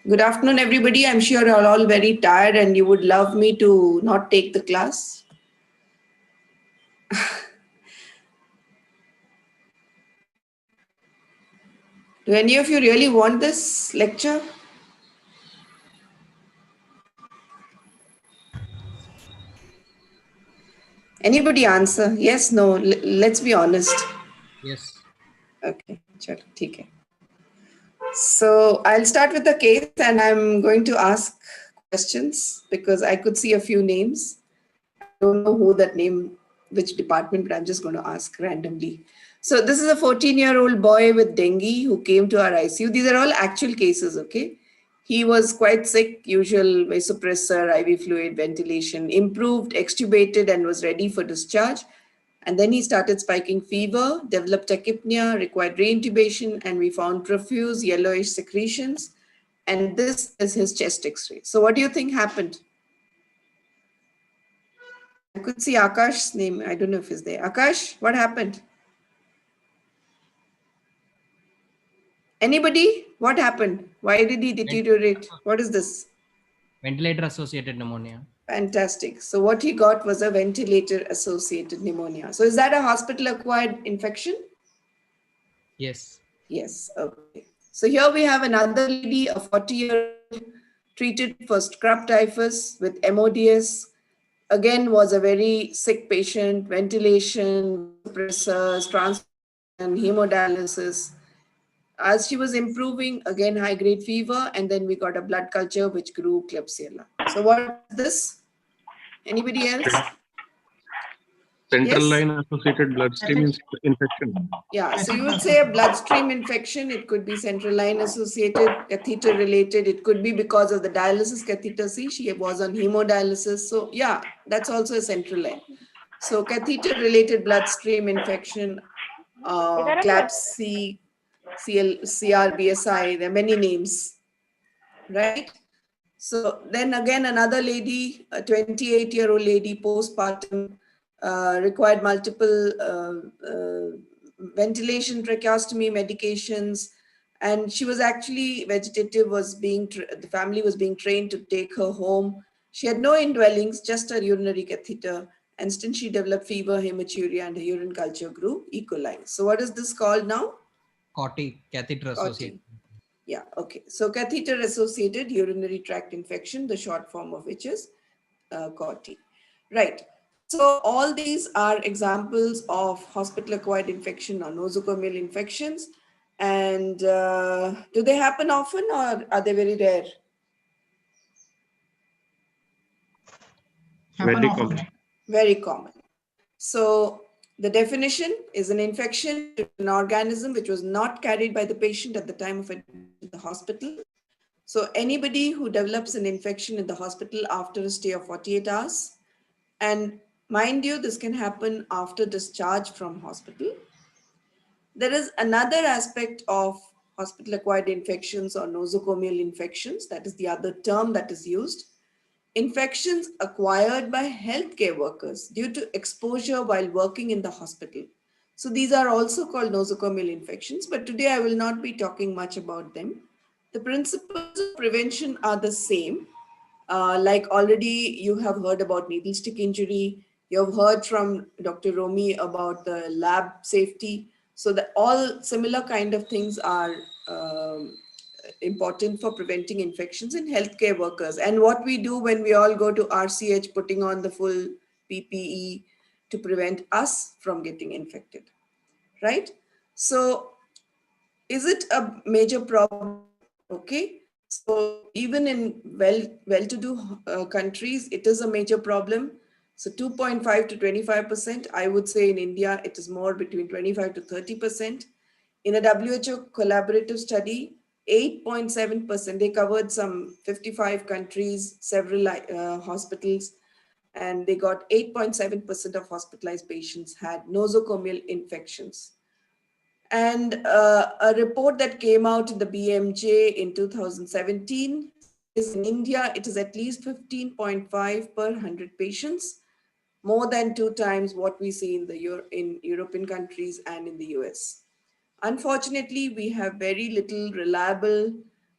Good afternoon, everybody. I'm sure you're all very tired and you would love me to not take the class. Do any of you really want this lecture? Anybody answer? Yes, no, let's be honest.
Yes.
Okay, chalo, theek hai. So I'll start with the case and I'm going to ask questions because I could see a few names. I don't know who that name, which department, but I'm just going to ask randomly. So this is a 14-year-old boy with dengue who came to our ICU. These are all actual cases, okay? He was quite sick, usual vasopressor, IV fluid, ventilation, improved, extubated, and was ready for discharge. And then he started spiking fever, developed tachypnea, required reintubation, and we found profuse yellowish secretions. And this is his chest X-ray. So what do you think happened? I could see Akash's name. I don't know if he's there. Akash, what happened? Anybody? What happened? Why did he deteriorate? What is this?
Ventilator-associated pneumonia.
Fantastic. So what he got was a ventilator-associated pneumonia. So is that a hospital-acquired infection?
Yes.
Yes. Okay. So here we have another lady, a 40-year-old, treated for scrub typhus with MODS. Again, was a very sick patient, ventilation, pressors, transfusion, hemodialysis. As she was improving, again, high-grade fever, and then we got a blood culture which grew Klebsiella. So what is this? Anybody else?
Central line associated bloodstream infection.
Yeah, so you would say a bloodstream infection. It could be central line associated, catheter related. It could be because of the dialysis catheter. See, she was on hemodialysis. So yeah, that's also a central line. So catheter related bloodstream infection, CLAPSI, CRBSI, there are many names, right? So then again, another lady, a 28-year-old lady, postpartum, required multiple ventilation, tracheostomy medications, and she was actually vegetative, the family was being trained to take her home. She had no indwellings, just a urinary catheter, and still she developed fever, hematuria, and her urine culture grew E. coli. So what is this called now?
COTI, catheter-associated.
Yeah, okay. So catheter-associated urinary tract infection, the short form of which is COTI. Right. So all these are examples of hospital-acquired infection or nosocomial infections. And do they happen often or are they very rare?
Very common.
Very common. So the definition is an infection to an organism which was not carried by the patient at the time of admission to the hospital. So anybody who develops an infection in the hospital after a stay of 48 hours, and mind you, this can happen after discharge from hospital. There is another aspect of hospital-acquired infections or nosocomial infections. That is the other term that is used. Infections acquired by healthcare workers due to exposure while working in the hospital. So these are also called nosocomial infections, but today I will not be talking much about them. The principles of prevention are the same. Like already you have heard about needle stick injury. You have heard from Dr. Romi about the lab safety. So that all similar kind of things are important for preventing infections in healthcare workers. And what we do when we all go to RCH, putting on the full PPE to prevent us from getting infected, right? So is it a major problem? Okay. So even in well-to-do countries, it is a major problem. So 2.5 to 25%. I would say in India, it is more between 25 to 30%. In a WHO collaborative study, 8.7%, they covered some 55 countries, several hospitals, and they got 8.7% of hospitalized patients had nosocomial infections. And a report that came out in the BMJ in 2017 is in India, it is at least 15.5 per 100 patients, more than 2 times what we see in European countries and in the US. Unfortunately, we have very little reliable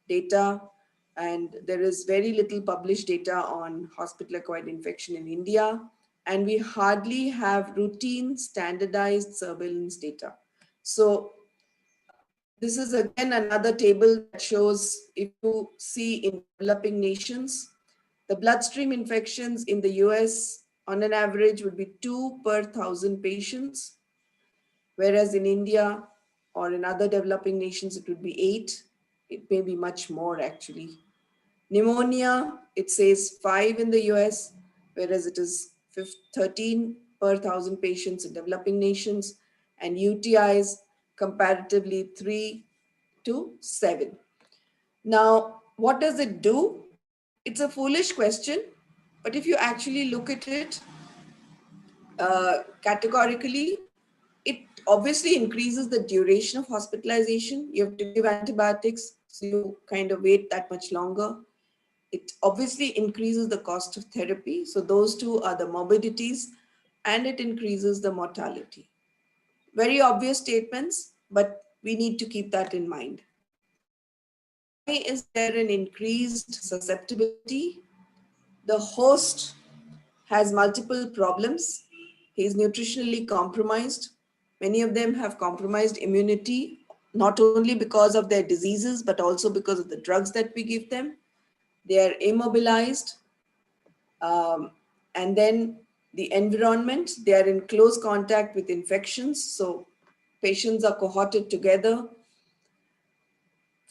data, and there is very little published data on hospital-acquired infection in India, and we hardly have routine standardized surveillance data. So this is again another table that shows, if you see in developing nations, the bloodstream infections in the US on an average would be 2 per 1,000 patients, whereas in India or in other developing nations, it would be 8. It may be much more actually. Pneumonia, it says 5 in the US, whereas it is 13 per 1,000 patients in developing nations, and UTIs comparatively 3 to 7. Now, what does it do? It's a foolish question, but if you actually look at it categorically, it obviously increases the duration of hospitalization. You have to give antibiotics, so you kind of wait that much longer. It obviously increases the cost of therapy. So those two are the morbidities, and it increases the mortality. Very obvious statements, but we need to keep that in mind. Why is there an increased susceptibility? The host has multiple problems. He is nutritionally compromised. Many of them have compromised immunity, not only because of their diseases, but also because of the drugs that we give them. They are immobilized. And then the environment, they are in close contact with infections. So patients are cohorted together.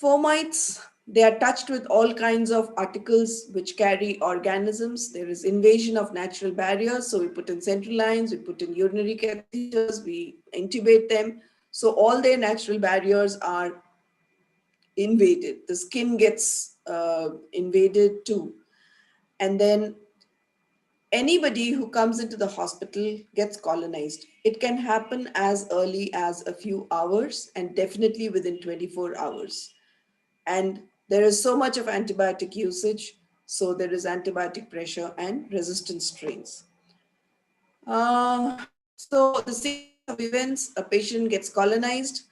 Fomites, they are touched with all kinds of articles which carry organisms. There is invasion of natural barriers. So we put in central lines, we put in urinary catheters, we intubate them. So all their natural barriers are invaded. The skin gets invaded too. And then anybody who comes into the hospital gets colonized. It can happen as early as a few hours and definitely within 24 hours. And there is so much of antibiotic usage, so there is antibiotic pressure and resistant strains. So the sequence of events, a patient gets colonized,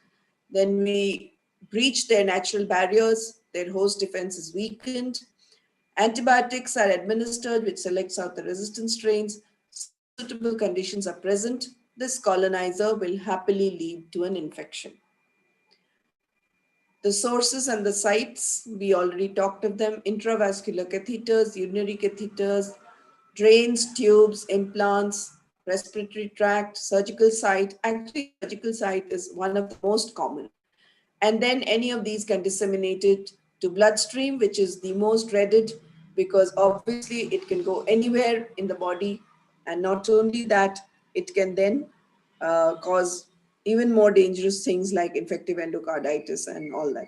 then we breach their natural barriers, their host defense is weakened, antibiotics are administered, which selects out the resistant strains, suitable conditions are present, this colonizer will happily lead to an infection. The sources and the sites, we already talked of them: intravascular catheters, urinary catheters, drains, tubes, implants, respiratory tract, surgical site. Actually, surgical site is one of the most common. And then any of these can disseminate it to bloodstream, which is the most dreaded, because obviously it can go anywhere in the body. And not only that, it can then cause even more dangerous things like infective endocarditis and all that.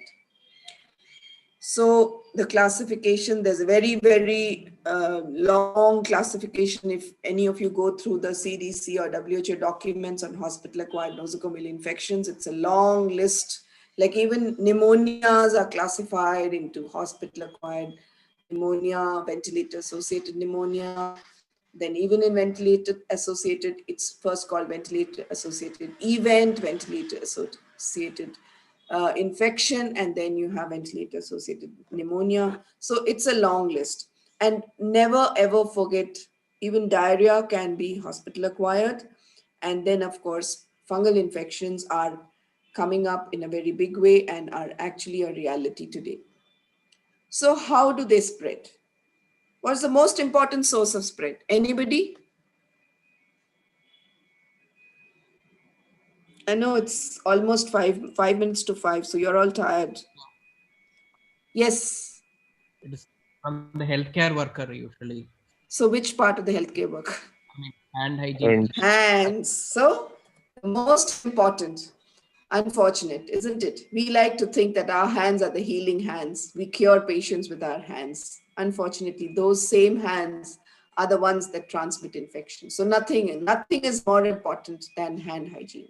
So the classification, there's a very, very long classification. If any of you go through the CDC or WHO documents on hospital-acquired nosocomial infections, it's a long list. Like even pneumonias are classified into hospital-acquired pneumonia, ventilator-associated pneumonia. Then even in ventilator-associated, it's first called ventilator-associated event, ventilator-associated infection, and then you have ventilator-associated pneumonia. So it's a long list. And never ever forget, even diarrhea can be hospital-acquired. And then, of course, fungal infections are coming up in a very big way and are actually a reality today. So how do they spread? What's the most important source of spread? Anybody? I know it's almost 5 minutes to 5, so you're all tired. Yes.
It is from the healthcare worker usually.
So which part of the healthcare worker?
I mean, hand hygiene.
Hands. So the most important, unfortunate, isn't it? We like to think that our hands are the healing hands. We cure patients with our hands. Unfortunately, those same hands are the ones that transmit infection. So nothing is more important than hand hygiene.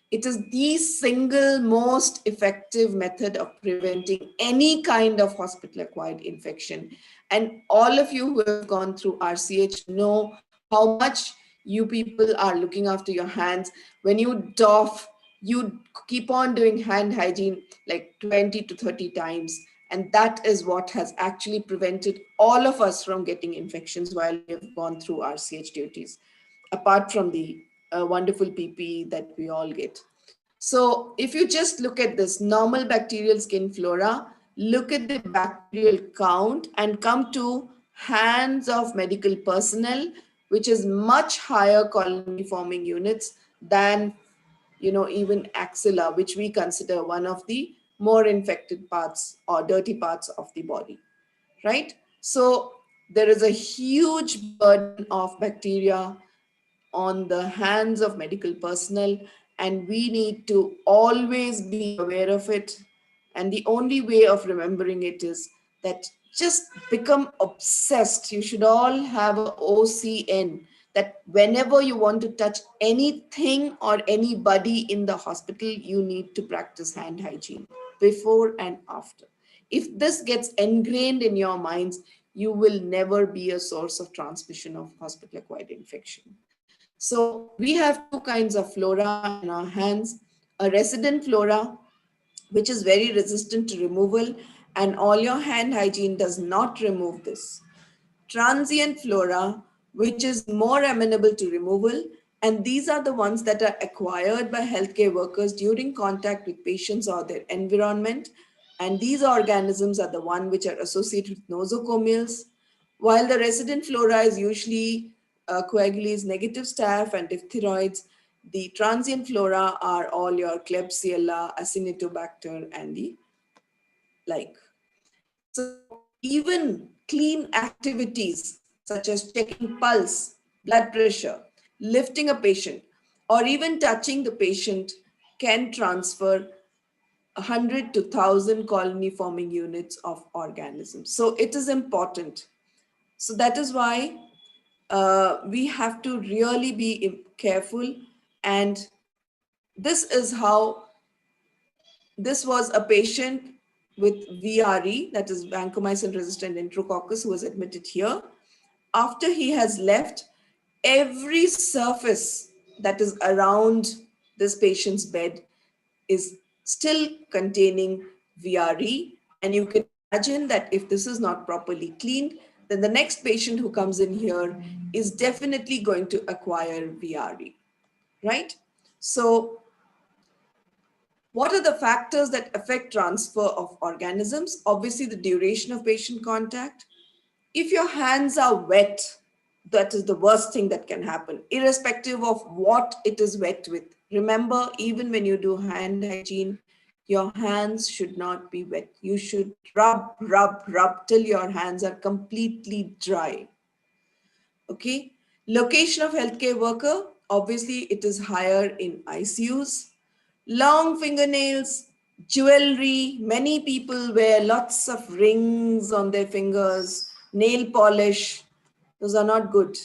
It is the single most effective method of preventing any kind of hospital-acquired infection. And all of you who have gone through RCH know how much you people are looking after your hands. When you doff, you keep on doing hand hygiene like 20 to 30 times. And that is what has actually prevented all of us from getting infections while we have gone through RCH duties, apart from the wonderful PPE that we all get. So if you just look at this normal bacterial skin flora, look at the bacterial count and come to hands of medical personnel, which is much higher colony forming units than, even axilla, which we consider one of the more infected parts or dirty parts of the body, right? So there is a huge burden of bacteria on the hands of medical personnel, and we need to always be aware of it. And the only way of remembering it is that just become obsessed. You should all have a OCN, that whenever you want to touch anything or anybody in the hospital, you need to practice hand hygiene before and after. If this gets ingrained in your minds, you will never be a source of transmission of hospital-acquired infection. So we have two kinds of flora in our hands: a resident flora, which is very resistant to removal, and all your hand hygiene does not remove this. Transient flora, which is more amenable to removal, and these are the ones that are acquired by healthcare workers during contact with patients or their environment. And these organisms are the ones which are associated with nosocomials, while the resident flora is usually Coagulase negative staph and diphtheroids. The transient flora are all your Klebsiella, Acinetobacter, and the like. So even clean activities such as checking pulse, blood pressure, lifting a patient, or even touching the patient can transfer 100 to 1,000 colony forming units of organisms. So it is important. So that is why we have to really be careful. And this is how, this was a patient with VRE, that is vancomycin resistant enterococcus, who was admitted here. After he has left, every surface that is around this patient's bed is still containing VRE. And you can imagine that if this is not properly cleaned, then the next patient who comes in here is definitely going to acquire VRE, right? So what are the factors that affect transfer of organisms? Obviously, the duration of patient contact. If your hands are wet, that is the worst thing that can happen, irrespective of what it is wet with. Remember, even when you do hand hygiene, your hands should not be wet. You should rub till your hands are completely dry. Okay. Location of healthcare worker, obviously it is higher in ICUs. Long fingernails, Jewelry, many people wear lots of rings on their fingers, nail polish, those are not good.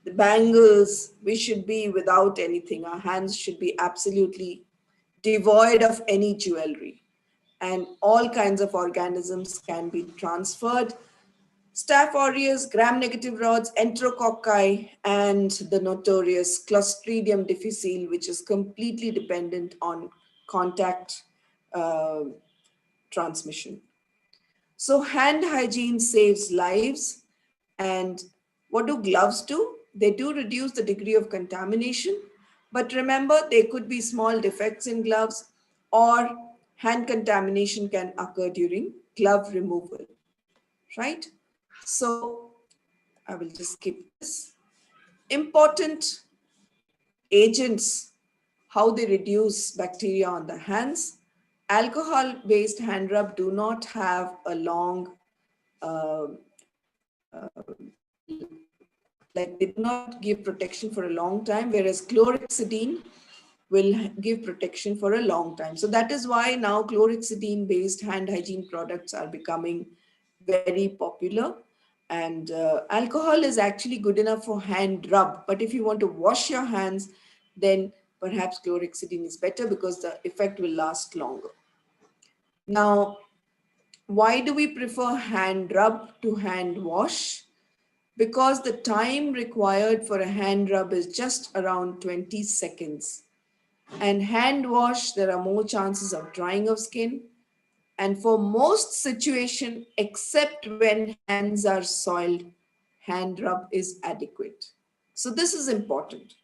The bangles, we should be without anything. Our hands should be absolutely devoid of any jewelry. And all kinds of organisms can be transferred. Staph aureus, gram-negative rods, enterococci, and the notorious Clostridium difficile, which is completely dependent on contact transmission. So hand hygiene saves lives. And what do gloves do? They do reduce the degree of contamination. But remember, there could be small defects in gloves, or hand contamination can occur during glove removal, right? So I will just skip this. Important agents, how they reduce bacteria on the hands. Alcohol-based hand rub do not have a long, like they do not give protection for a long time, whereas chlorhexidine will give protection for a long time. So that is why now chlorhexidine-based hand hygiene products are becoming very popular. And alcohol is actually good enough for hand rub. But if you want to wash your hands, then perhaps chlorhexidine is better because the effect will last longer. Now, why do we prefer hand rub to hand wash? Because the time required for a hand rub is just around 20 seconds. And hand wash, there are more chances of drying of skin. And for most situations, except when hands are soiled, hand rub is adequate. So this is important.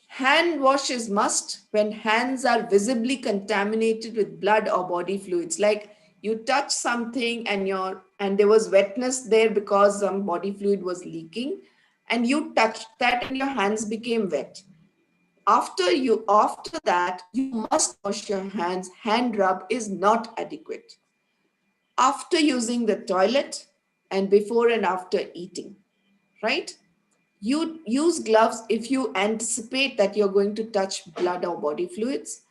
Hand wash is must when hands are visibly contaminated with blood or body fluids. Like you touch something and there was wetness there because some body fluid was leaking, and you touched that and your hands became wet. After that, you must wash your hands. Hand rub is not adequate. After using the toilet and before and after eating, right? You use gloves if you anticipate that you're going to touch blood or body fluids,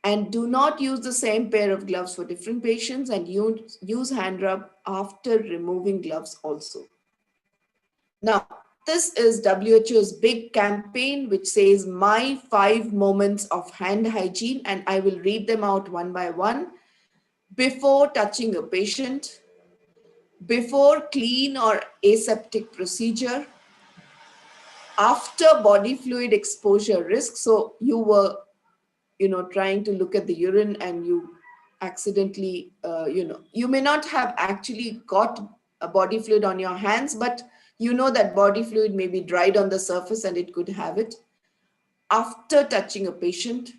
and do not use the same pair of gloves for different patients, and use hand rub after removing gloves also. Now, this is WHO's big campaign, which says my 5 moments of hand hygiene, and I will read them out one by one. Before touching a patient, before clean or aseptic procedure, after body fluid exposure risk. So you were, trying to look at the urine and you accidentally, you may not have actually got a body fluid on your hands, but you know that body fluid may be dried on the surface and it could have it. After touching a patient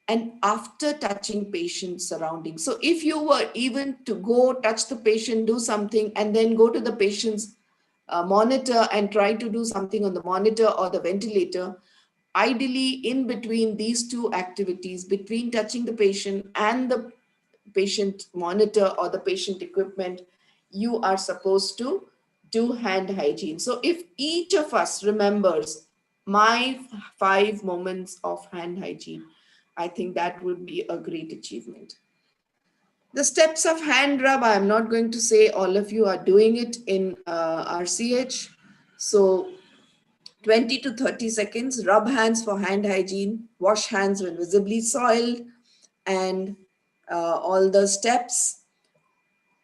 and after touching patient surroundings. So if you were even to go touch the patient, do something, and then go to the patient's monitor and try to do something on the monitor or the ventilator, ideally in between these two activities, between touching the patient and the patient monitor or the patient equipment, you are supposed to do hand hygiene. So if each of us remembers my 5 moments of hand hygiene, I think that would be a great achievement. The steps of hand rub, I'm not going to say all of you are doing it in RCH. So 20 to 30 seconds, rub hands for hand hygiene, wash hands when visibly soiled, and all the steps.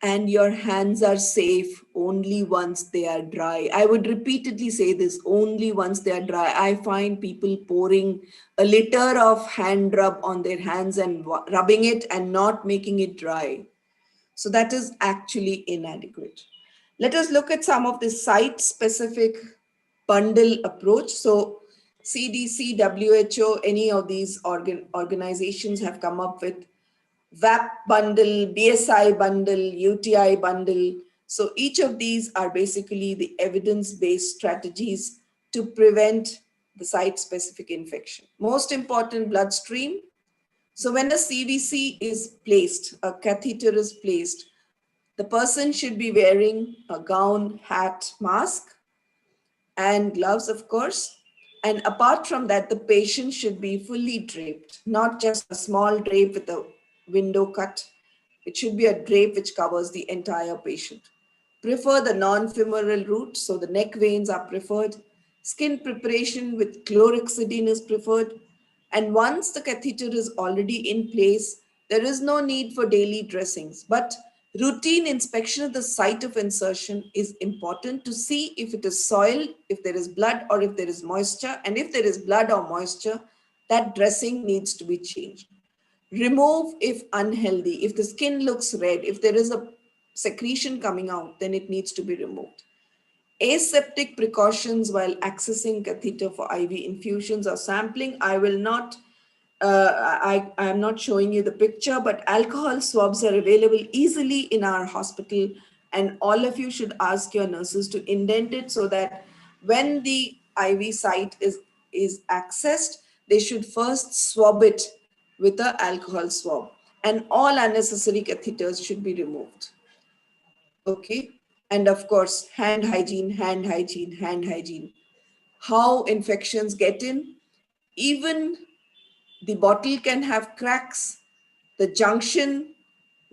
And your hands are safe only once they are dry. I would repeatedly say this, only once they are dry. I find people pouring a liter of hand rub on their hands and rubbing it and not making it dry. So that is actually inadequate. Let us look at some of the site-specific bundle approach. So CDC, WHO, any of these organizations have come up with VAP bundle, BSI bundle, UTI bundle. So each of these are basically the evidence-based strategies to prevent the site-specific infection. Most important, bloodstream. So when a CVC is placed, a catheter is placed, the person should be wearing a gown, hat, mask, and gloves, of course. And apart from that, the patient should be fully draped, not just a small drape with a window cut. It should be a drape which covers the entire patient. Prefer the non-femoral route, so the neck veins are preferred. Skin preparation with chlorhexidine is preferred. And once the catheter is already in place, there is no need for daily dressings. But routine inspection of the site of insertion is important to see if it is soiled, if there is blood, or if there is moisture. And if there is blood or moisture, that dressing needs to be changed. Remove if unhealthy. If the skin looks red, if there is a secretion coming out, then it needs to be removed. Aseptic precautions while accessing catheter for IV infusions or sampling. I will not, I am not showing you the picture, but alcohol swabs are available easily in our hospital, and all of you should ask your nurses to indent it so that when the IV site is accessed, they should first swab it with an alcohol swab, and all unnecessary catheters should be removed. Okay. And of course, hand hygiene, hand hygiene, hand hygiene. How infections get in. Even the bottle can have cracks. The junction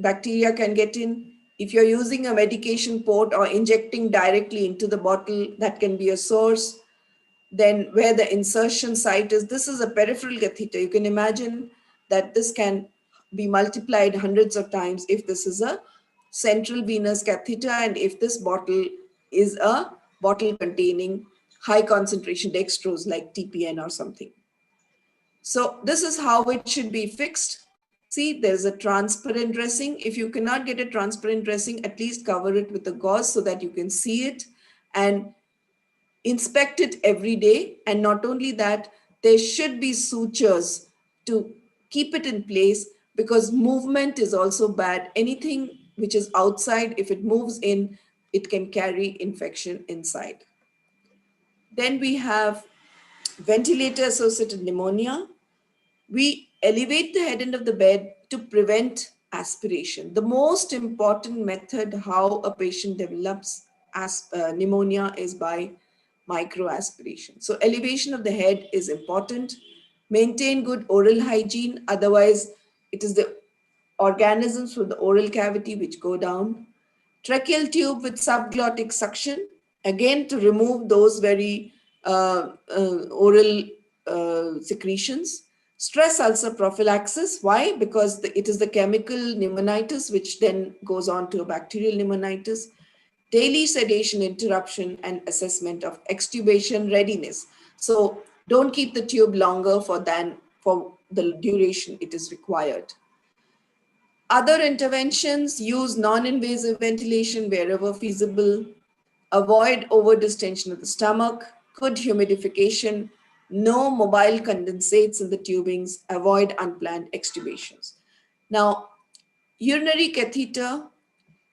bacteria can get in. If you're using a medication port or injecting directly into the bottle, that can be a source. Then where the insertion site is, this is a peripheral catheter. You can imagine that this can be multiplied hundreds of times if this is a central venous catheter, and if this bottle is a bottle containing high concentration dextrose like TPN or something. So this is how it should be fixed. See, there's a transparent dressing. If you cannot get a transparent dressing, at least cover it with a gauze so that you can see it, and inspect it every day. And not only that, there should be sutures to keep it in place, because movement is also bad. Anything which is outside, if it moves in, it can carry infection inside. Then we have ventilator associated pneumonia. We elevate the head end of the bed to prevent aspiration. The most important method how a patient develops pneumonia is by microaspiration. So elevation of the head is important. Maintain good oral hygiene. Otherwise, it is the organisms from the oral cavity which go down. Tracheal tube with subglottic suction, again to remove those very oral secretions. Stress ulcer prophylaxis. Why? Because it is the chemical pneumonitis which then goes on to a bacterial pneumonitis. Daily sedation interruption and assessment of extubation readiness. So don't keep the tube longer for the duration it is required. Other interventions: use non-invasive ventilation wherever feasible, avoid over-distension of the stomach, good humidification, no mobile condensates in the tubings, avoid unplanned extubations. Now, urinary catheter,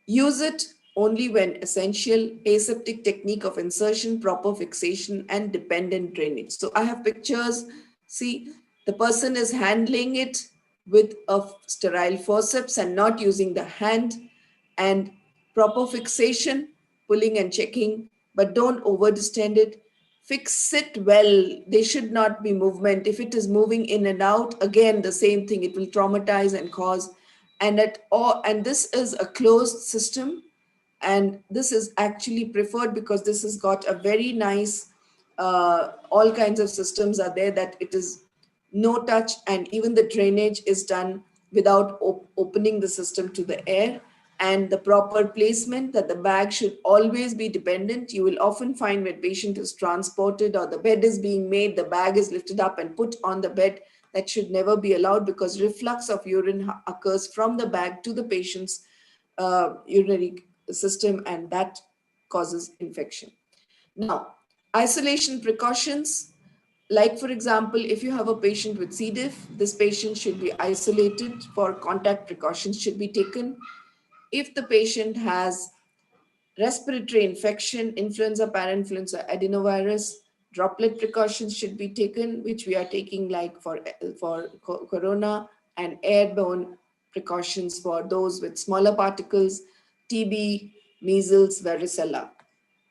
use it only when essential. Aseptic technique of insertion, proper fixation, and dependent drainage. So I have pictures. See, the person is handling it with a sterile forceps and not using the hand, and proper fixation, pulling and checking, but don't over distend it. Fix it well. There should not be movement. If it is moving in and out, again, the same thing, it will traumatize and cause. And this is a closed system, and this is actually preferred because this has got a very nice, all kinds of systems are there that it is no touch, and even the drainage is done without opening the system to the air. And the proper placement, that the bag should always be dependent. You will often find when patient is transported or the bed is being made, the bag is lifted up and put on the bed. That should never be allowed, because reflux of urine occurs from the bag to the patient's urinary system, and that causes infection. Now, isolation precautions. Like, for example, if you have a patient with C. diff, this patient should be isolated. For contact precautions should be taken. If the patient has respiratory infection, influenza, parainfluenza, adenovirus, droplet precautions should be taken, which we are taking like for corona, and airborne precautions for those with smaller particles, TB, measles, varicella.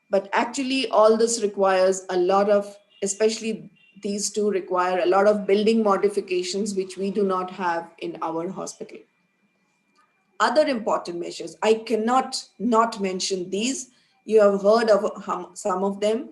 But actually all this requires a lot of especially these two require a lot of building modifications, which we do not have in our hospital. Other important measures, I cannot not mention these. You have heard of some of them.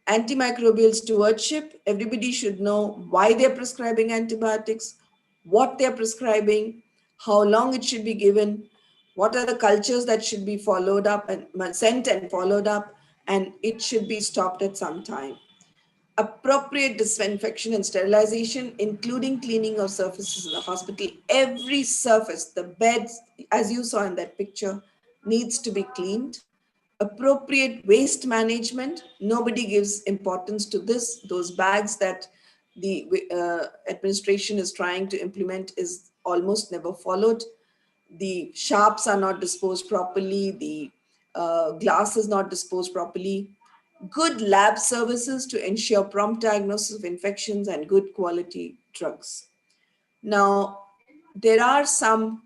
Antimicrobial stewardship, everybody should know why they're prescribing antibiotics, what they're prescribing, how long it should be given, what are the cultures that should be followed up and sent and followed up, and it should be stopped at some time. Appropriate disinfection and sterilization, including cleaning of surfaces in the hospital. Every surface, the beds, as you saw in that picture, needs to be cleaned. Appropriate waste management, nobody gives importance to this. Those bags that the administration is trying to implement is almost never followed. The sharps are not disposed properly, the glass is not disposed properly. Good lab services to ensure prompt diagnosis of infections and good quality drugs. Now, there are some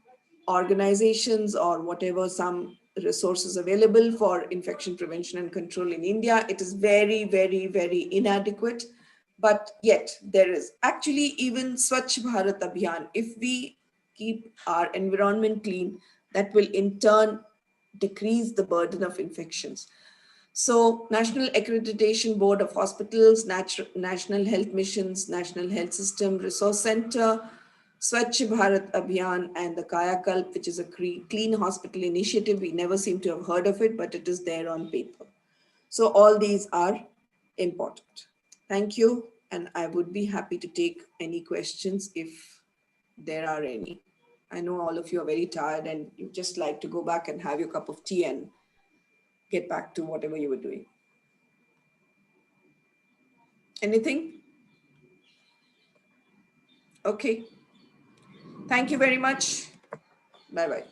organizations or whatever, some resources available for infection prevention and control in India. It is very, very, very inadequate, but yet there is. Actually, even Swachh Bharat Abhiyan, if we keep our environment clean, that will in turn decrease the burden of infections. So National Accreditation Board of Hospitals, National Health Missions, National Health System Resource Center, Swachh Bharat Abhiyan, and the Kaya Kalp, which is a clean hospital initiative. We never seem to have heard of it, but it is there on paper. So all these are important. Thank you. And I would be happy to take any questions if there are any. I know all of you are very tired and you just like to go back and have your cup of tea and get back to whatever you were doing. Anything? Okay. Thank you very much. Bye-bye.